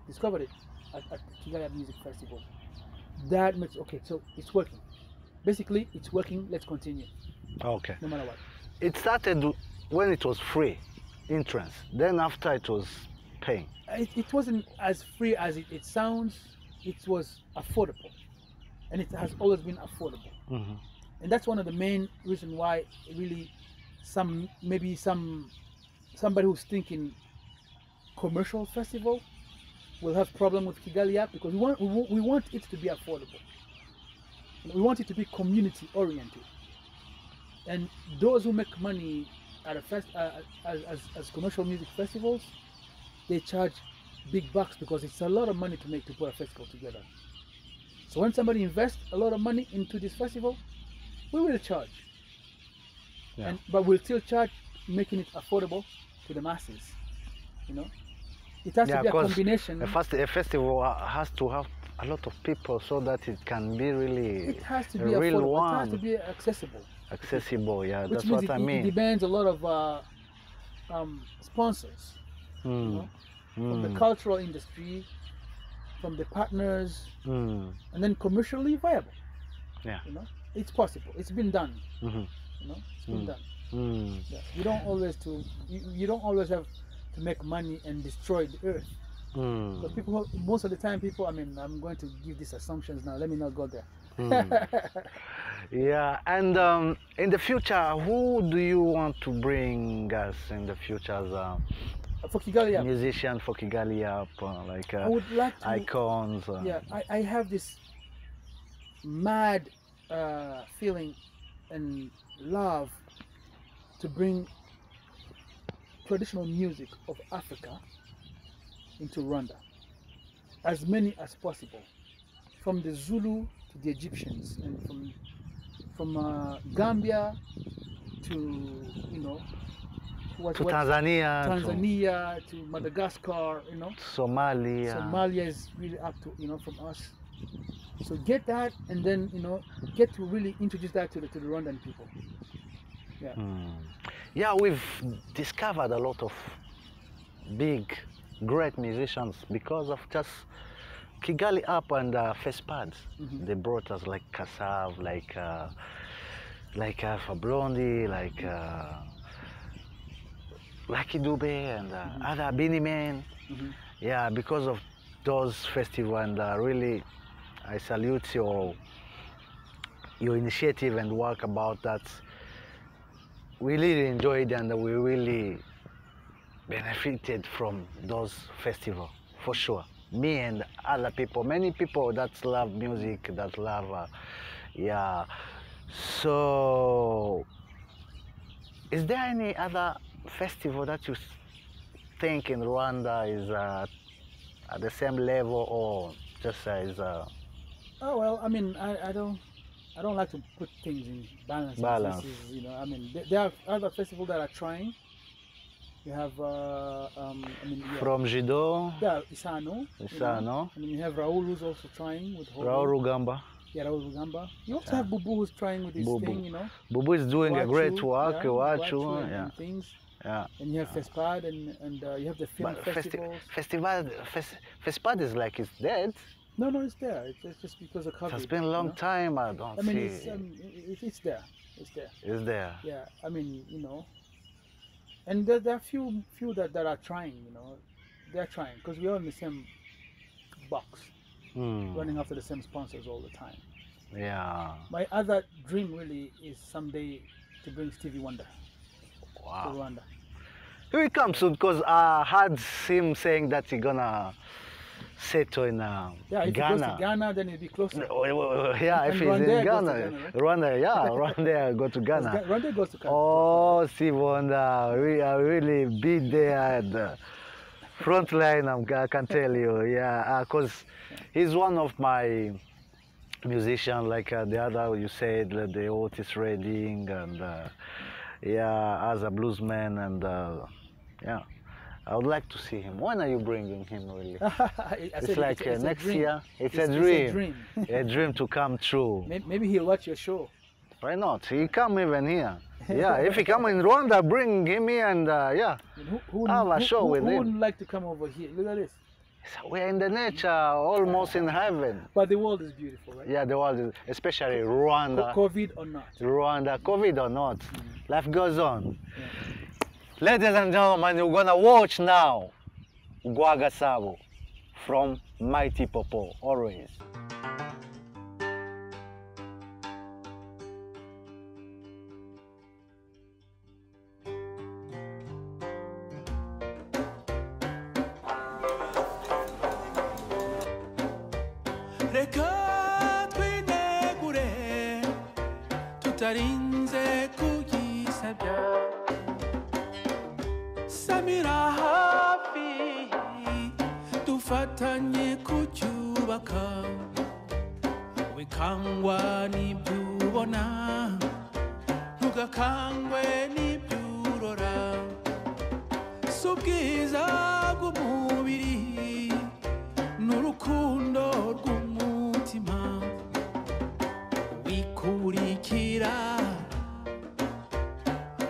discovered it at Kigali Up Music Festival. That makes, okay, so it's working. Basically, it's working. Let's continue. Okay. No matter what. It started when it was free entrance. Then after it was paying. It wasn't as free as it sounds. It was affordable. And it has always been affordable. And that's one of the main reasons why really somebody who's thinking commercial festival will have problem with Kigali Up because we want it to be affordable. We want it to be community oriented. And those who make money at as commercial music festivals, they charge big bucks because it's a lot of money to make to put a festival together. So when somebody invests a lot of money into this festival, we will charge. Yeah. But we'll still charge, making it affordable to the masses. You know, it has to be a combination. A festival has to have a lot of people so that it can be really It has to a be real affordable. one. It has to be accessible. Accessible, yeah, Which that's means what I mean. It demands a lot of sponsors, you know, from the cultural industry, from the partners, and then commercially viable. Yeah. You know, it's possible. It's been done. You know, it's been done. Yeah. You don't always have to make money and destroy the earth. Because most of the time, I mean, I'm going to give these assumptions now. Let me not go there. Yeah, and in the future, who do you want to bring us in the future as a for Kigali Up, musician for Kigali Up, like I would like to, icons? Yeah, I have this mad feeling and love to bring traditional music of Africa into Rwanda, as many as possible, from the Zulu to the Egyptians, and from Gambia to, you know, Tanzania, Tanzania to Madagascar, you know. Somalia. Somalia is really up to, you know, from us. So get that, and then, you know, get to really introduce that to the Rwandan people. Yeah. Yeah, we've discovered a lot of big, great musicians because of just Kigali Up and Fespad. They brought us like Kassav, like Alpha Blondie, like Lucky Dube and other Beanie Men. Yeah, because of those festivals, and really I salute your initiative and work about that. We really enjoyed and we really benefited from those festivals, for sure. Me and other people, many people that love music, that love, yeah. So, is there any other festival that you think in Rwanda is at the same level, or just as? Oh well, I mean, I don't like to put things in balance. Balance. You know, I mean, there are other festivals that are trying. You have, I mean, yeah. From Jido. Yeah, Isano. Isano. You know? I mean, you have Raoul who's also trying with Raoul Rugamba. Yeah, Raoul Rugamba. You also have Bubu who's trying with his thing, you know. Bubu is doing a great work. Yeah, Wachu, and things. Yeah. And you have Fespad and you have the film festivals. Fespad is like it's dead. No, it's there. It's just because of COVID. It's been a long time. I don't see. It's there. It's there. It's there. Yeah, I mean, you know. And there are few that are trying, you know. They're trying because we're all in the same box, running after the same sponsors all the time. Yeah. My other dream really is someday to bring Stevie Wonder to Rwanda. He will come soon because I had him saying that he's gonna settle in Yeah, if Ghana. he goes to Ghana, then he'll be closer. Yeah, if he's in Ghana. Right? Rwanda, yeah, Rwanda go to Ghana. Rwanda goes to Ghana. Oh, Stevie Wonder, we are really be there at the front line, I can tell you, yeah, because he's one of my musicians, like the other you said, the Otis Redding, and yeah, as a bluesman, and yeah. I would like to see him. When are you bringing him, really? It's like next year. It's a dream. A dream to come true. Maybe he'll watch your show. Why not? He come even here. Yeah, if he come in Rwanda, bring him here and yeah, have a show with him. Who wouldn't like to come over here? Look at this. We're in the nature, almost in heaven. But the world is beautiful, right? Yeah, the world is, especially Rwanda. COVID or not. Rwanda, COVID or not, life goes on. Yeah. Ladies and gentlemen, you're gonna watch now Gwagasabo from Mighty Popo, always. Reka twinegure tutarinze kugisabya Samira hafi dufatanye kucyubaka wikangwa n'ibyubona ntugakangwe n'ibyurora subwiza bw'umubiri n'urukundo rw'umutima wikurikira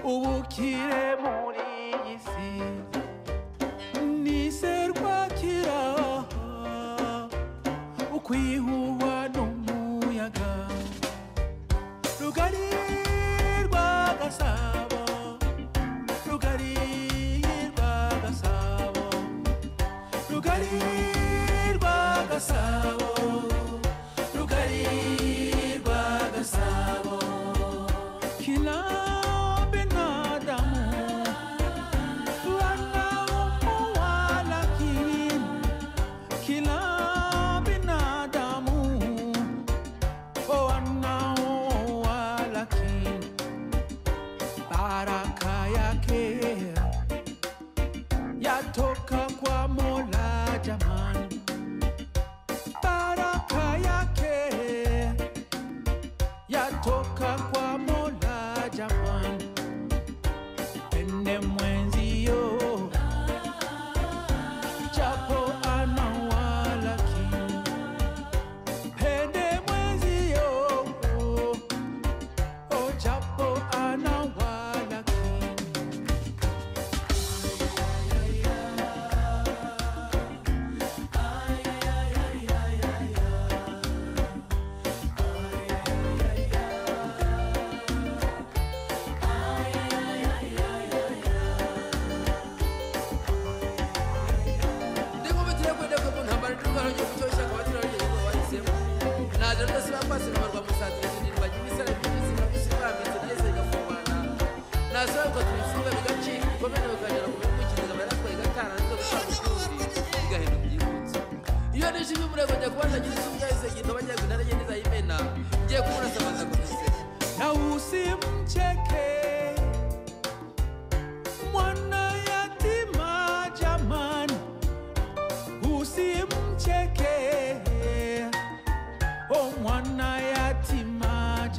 ubukire muri ukwihuhwa n'umuyaga rugari rwa Gasabo rugari rwa Gasabo rugari rwa Gasabo rugari rwa Gasabo kila binadamu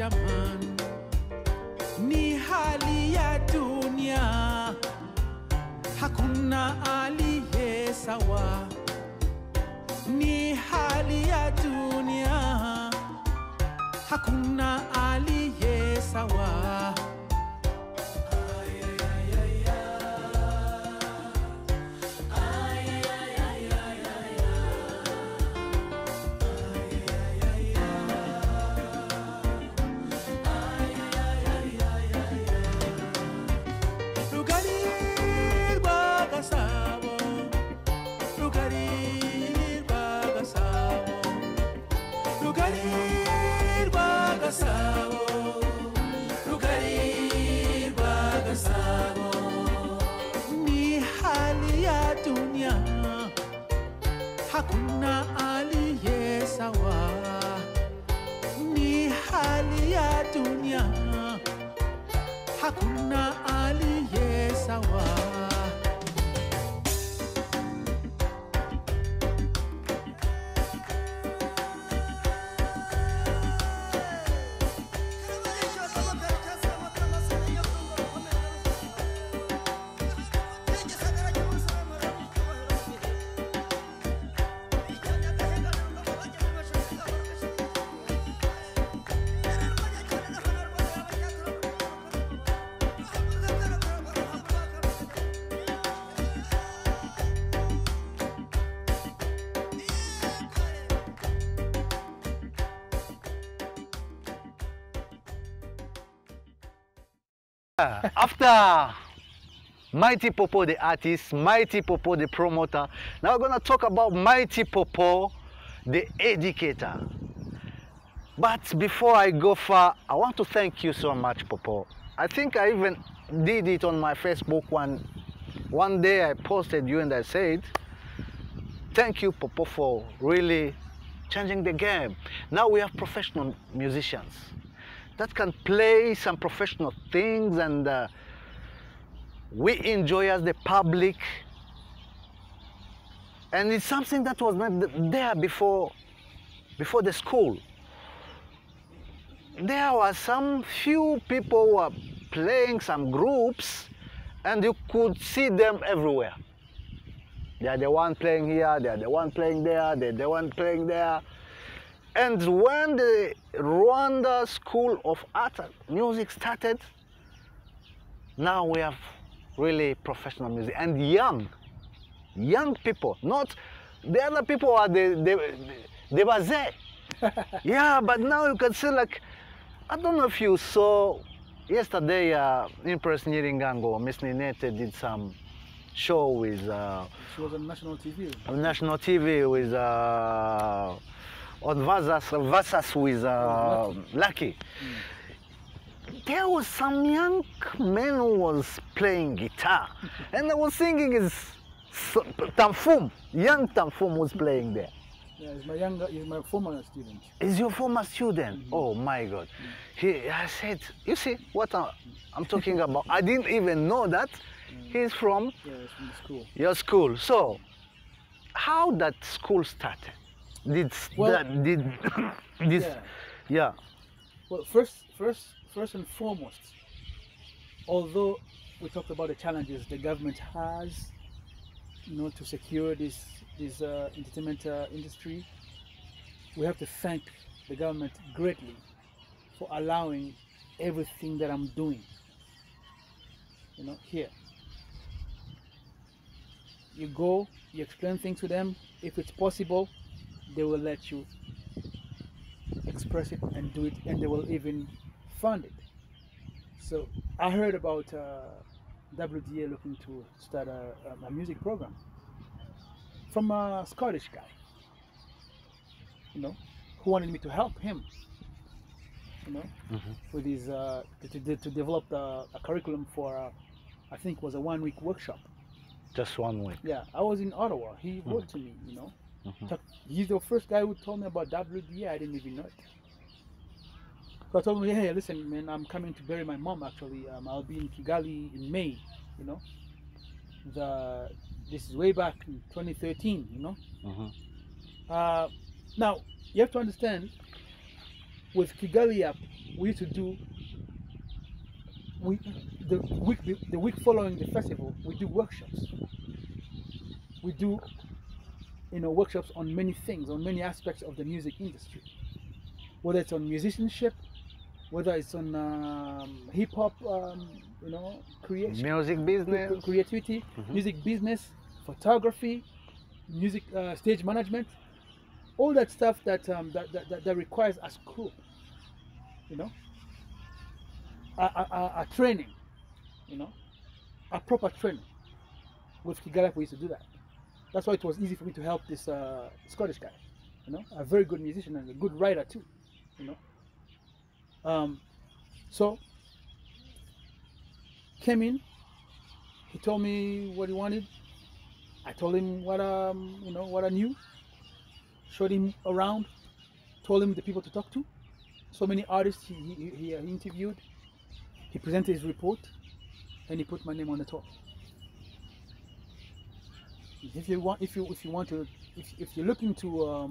jamani, ni hali ya dunia, hakuna aliye sawa. Ni hali ya dunia, hakuna aliye sawa. Ni hali ya dunia, hakuna aliye sawa. Ni hali ya dunia, hakuna aliye sawa. After Mighty Popo the artist, Mighty Popo the promoter, now we're gonna talk about Mighty Popo the educator. But before I go far, I want to thank you so much, Popo. I think I even did it on my Facebook one day. I posted you and I said, thank you, Popo, for really changing the game. Now we have professional musicians that can play some professional things, and we enjoy as the public. And it's something that was not there before the school. There were some few people who were playing some groups, and you could see them everywhere. They are the one playing here, they are the one playing there, they're the one playing there. And when the Rwanda School of Art and Music started, now we have really professional music and young people. Not the other people are the bazé. Yeah, but now you can see, like, I don't know if you saw yesterday, Empress Nyiringango, Miss Ninette did some show with. She was on national TV. On national TV with. On Vasas with Lucky. There was some young man who was playing guitar, and I was thinking is Tamfum, young Tamfum was playing there. Yeah, he's my former student. Is your former student? Oh my God. I said, you see what I'm talking about? I didn't even know that he's from, he's from the school. Your school. So, how that school started? Well, yeah. Well, first and foremost, although we talked about the challenges the government has, to secure this entertainment industry, we have to thank the government greatly for allowing everything that I'm doing, here. You go, you explain things to them. If it's possible, they will let you express it and do it, and they will even fund it. So I heard about WDA looking to start a music program from a Scottish guy, who wanted me to help him, with his to develop a curriculum for I think it was a 1-week workshop. Just 1 week. Yeah, I was in Ottawa. He wrote to me, He's the first guy who told me about WDA. I didn't even know it. So I told him, hey, listen, man, I'm coming to bury my mom, actually. I'll be in Kigali in May, This is way back in 2013, Now, you have to understand, with Kigali Up, we used to do the week following the festival, we do workshops. We do workshops on many things, on many aspects of the music industry, whether it's on musicianship, whether it's on hip hop, creation, Music business. creativity, music business, photography, music stage management, all that stuff that requires a school, a training, a proper training. With Kigali Up, we used to do that. That's why it was easy for me to help this Scottish guy, a very good musician and a good writer too, So came in, he told me what he wanted. I told him what I knew, showed him around, told him the people to talk to. So many artists he interviewed. He presented his report, and he put my name on the top. If you're looking to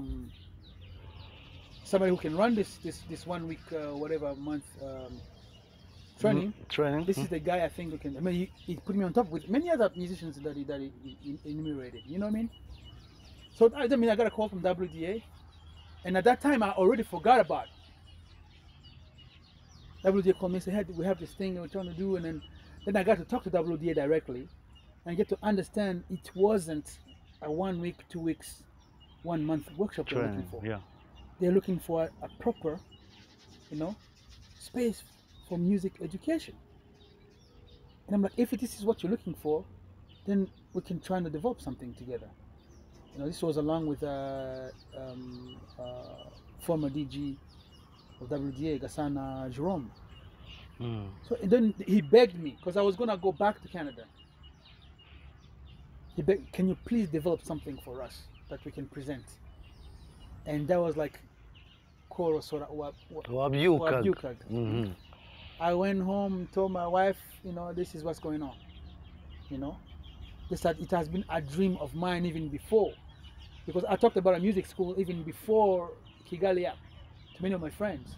somebody who can run this 1 week whatever month training, this is the guy I think who can. I mean, he put me on top with many other musicians that he enumerated. You know what I mean? So I got a call from WDA, and at that time I already forgot about it. WDA called me and said, "Hey, we have this thing we're trying to do," and then I got to talk to WDA directly and get to understand it wasn't a 1 week, 2 weeks, 1 month workshop they're looking for. Yeah. They're looking for a proper, space for music education. And I'm like, if this is what you're looking for, then we can try and develop something together. This was along with former DG of WDA, Gasana Jerome. So and then he begged me, because I was gonna go back to Canada. He begged, "Can you please develop something for us that we can present?" And that was like, Wabyukag. I went home, told my wife, this is what's going on. It has been a dream of mine even before, because I talked about a music school even before Kigali Up to many of my friends.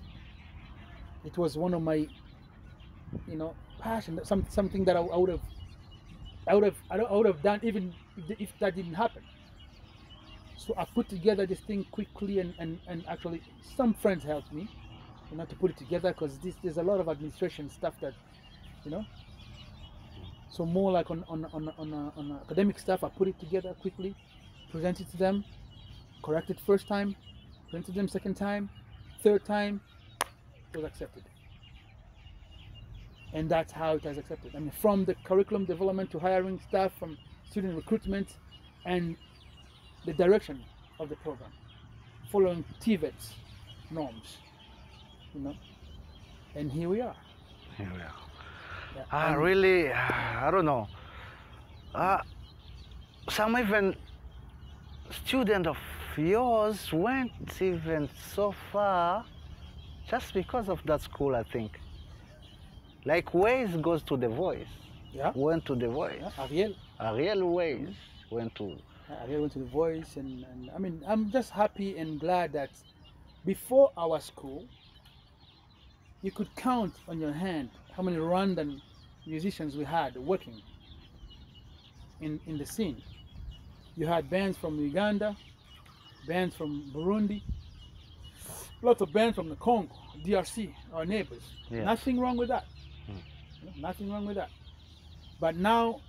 It was one of my, passion, something that I would have done even if that didn't happen. So I put together this thing quickly, and actually some friends helped me, to put it together, because there's a lot of administration stuff that, So more like on academic stuff, I put it together quickly, presented to them, corrected first time, presented them second time, third time, it was accepted. And that's how it has accepted. I mean, from the curriculum development to hiring staff, from student recruitment, and the direction of the program, following TVET's norms, and here we are. Here we are. Yeah, Really, I don't know. Some even student of yours went even so far just because of that school, I think. Like Waze goes to The Voice. Yeah. Went to The Voice. Yeah, Ariel Waze went to. Ariel went to The Voice, and I mean, I'm just happy and glad that before our school, you could count on your hand how many Rwandan musicians we had working in the scene. You had bands from Uganda, bands from Burundi, lots of bands from the Congo, DRC, our neighbors. Yes. Nothing wrong with that. Nothing wrong with that. But now,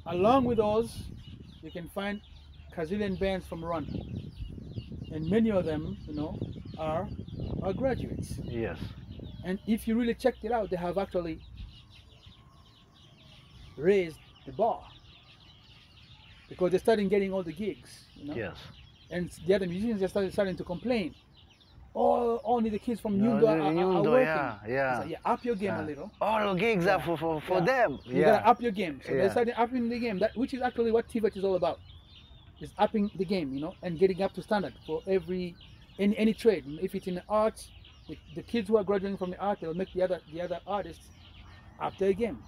along with those, you can find Brazilian bands from Rwanda, and many of them, are graduates. Yes. And if you really checked it out, they have actually raised the bar, because they're starting getting all the gigs, Yes. And the other musicians are starting to complain. Oh, only the kids from No, Nyundo are Nyundo, working. yeah. It's like, up your game a little. All the gigs are for Yeah. them. You gotta up your game. So Yeah. they're starting upping the game, which is actually what TVET is all about. Is upping the game, and getting up to standard for any trade. If it's in the arts, the kids who are graduating from the art, they'll make the other artists up their game.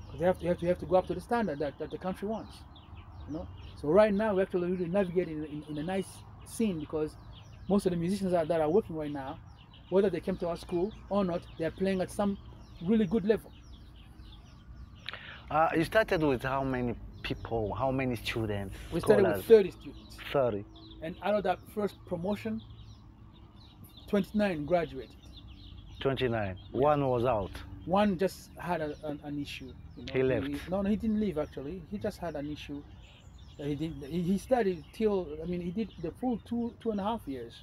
Because they have to go up to the standard that the country wants. So right now we're actually really navigating in a nice scene, because most of the musicians that are working right now, whether they came to our school or not, they are playing at some really good level. You started with how many people, how many students? We started with 30 students. 30. And out of that first promotion, 29 graduated. 29. One was out. One just had an issue. You know, He left. No, he didn't leave actually. He just had an issue. He didn't. He studied till. I mean, he did the full 2.5 years.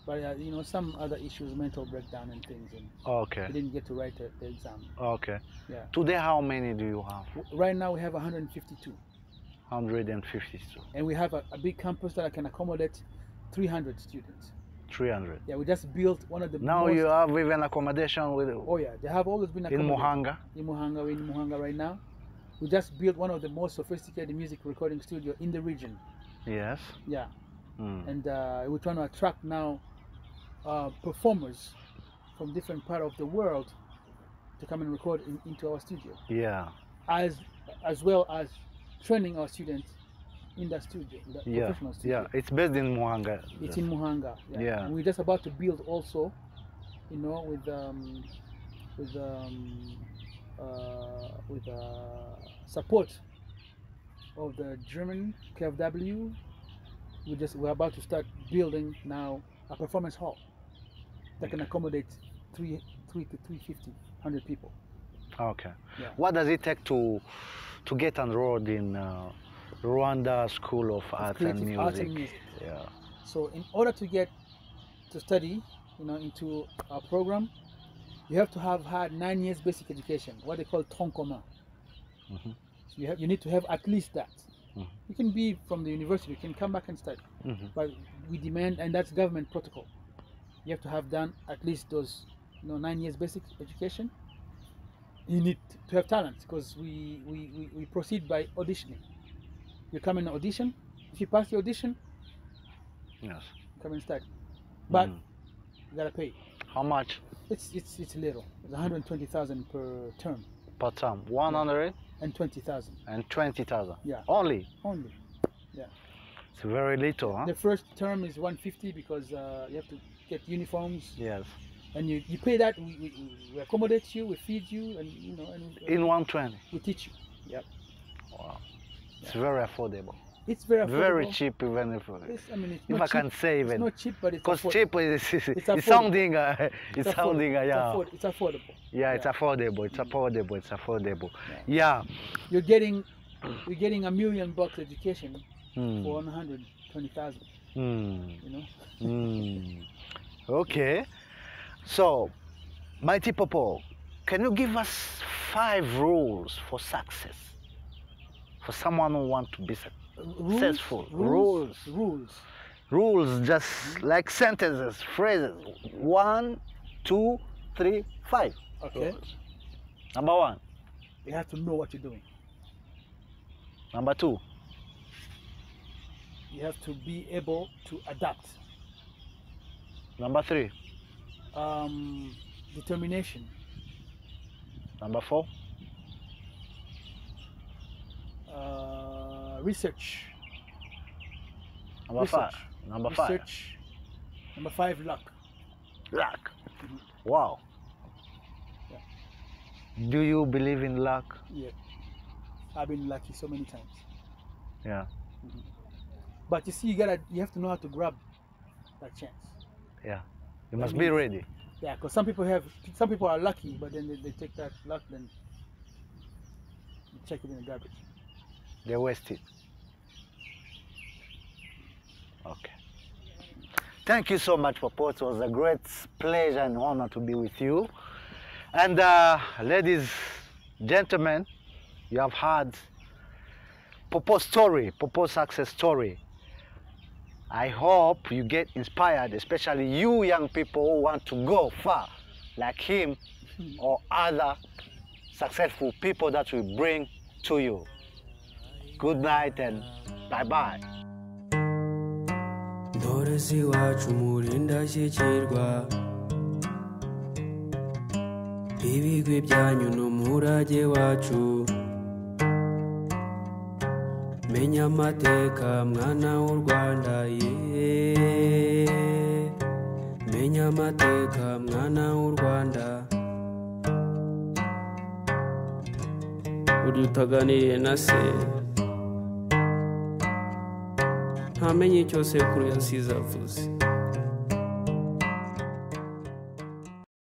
But you know, some other issues, mental breakdown and things, and Okay. he didn't get to write the exam. Okay. Yeah. Today, how many do you have? Right now we have 152, 152. and we have a big campus that can accommodate 300 students. 300. Yeah, we just built one of the Now most, you have even accommodation with Oh yeah, they have always been in accommodated. Muhanga. We're in Muhanga right now. We just built one of the most sophisticated music recording studio in the region. Yes. Yeah, Mm. and we're trying to attract now performers from different part of the world to come and record into our studio, Yeah. as well as training our students in that studio, in that Yeah. professional studio. Yeah. It's based in Muhanga. It's in Muhanga. Yeah. And we're just about to build also, you know, with support of the German KfW. We're about to start building now a performance hall that can accommodate 350 people. Okay. Yeah. What does it take to get enrolled in Rwanda School of Arts and Creative Arts and Music? Music. Yeah. So in order to get to study, you know, into our program, you have to have had 9 years basic education, what they call tronc commun. Mhm. So you need to have at least that. Mhm. You can be from the university, you can come back and study, Mhm. but we demand, and that's government protocol. You have to have done at least those, 9 years basic education. You need to have talent because we proceed by auditioning. You come in an audition. If you pass the audition, Yes. come and study. But Mhm. you gotta pay. How much It's little. It's 120,000 per term per term? 120,000. and 20,000. Yeah. Only. Only. It's very little, huh? The first term is 150 because you have to get uniforms, Yes. and you pay that. We accommodate you, we feed you, and In 120. we teach you. Yep. Wow. It's very affordable. It's very affordable. Very cheap, even if It's, I mean, it's if not I cheap. can say It's even. not cheap, but it's Because affordable. cheap is affordable. it's sounding It's sounding affordable. yeah. It's affordable. Yeah, it's affordable. It's affordable. It's affordable. Yeah. You're getting $1 million education Mm. for 120,000. Mm. You know. Mm. Okay. So, Mighty Popo, can you give us 5 rules for success? For someone who wants to be successful. Rules, just like sentences, phrases. 1, 2, 3, 5. Okay. Rules. Number 1. You have to know what you're doing. Number 2. You have to be able to adapt. Number 3. Determination. Number 4. Research. Number Research. 5. Number 5. Research. Number 5, luck. Luck. Wow. Yeah. Do you believe in luck? Yeah. I've been lucky so many times. Yeah. But you see, you have to know how to grab that chance. Yeah. You That must be means- ready. Yeah, because some people are lucky, but then they take that luck, then check it in the garbage. They waste it. Okay. Thank you so much, Popo. It was a great pleasure and honor to be with you. And ladies, gentlemen, you have heard Popo's story, Popo's success story. I hope you get inspired, especially you young people who want to go far like him or other successful people that we bring to you. Good night and bye-bye. Ndorezi wacu murindashyikirwa, ibigwi byanyu n'umurage wacu, menya amateka mwana w'u Rwanda ye. menya amateka mwana w'u Rwanda uri utaganiriye na se ntamenye icyo sekuru yasize avuze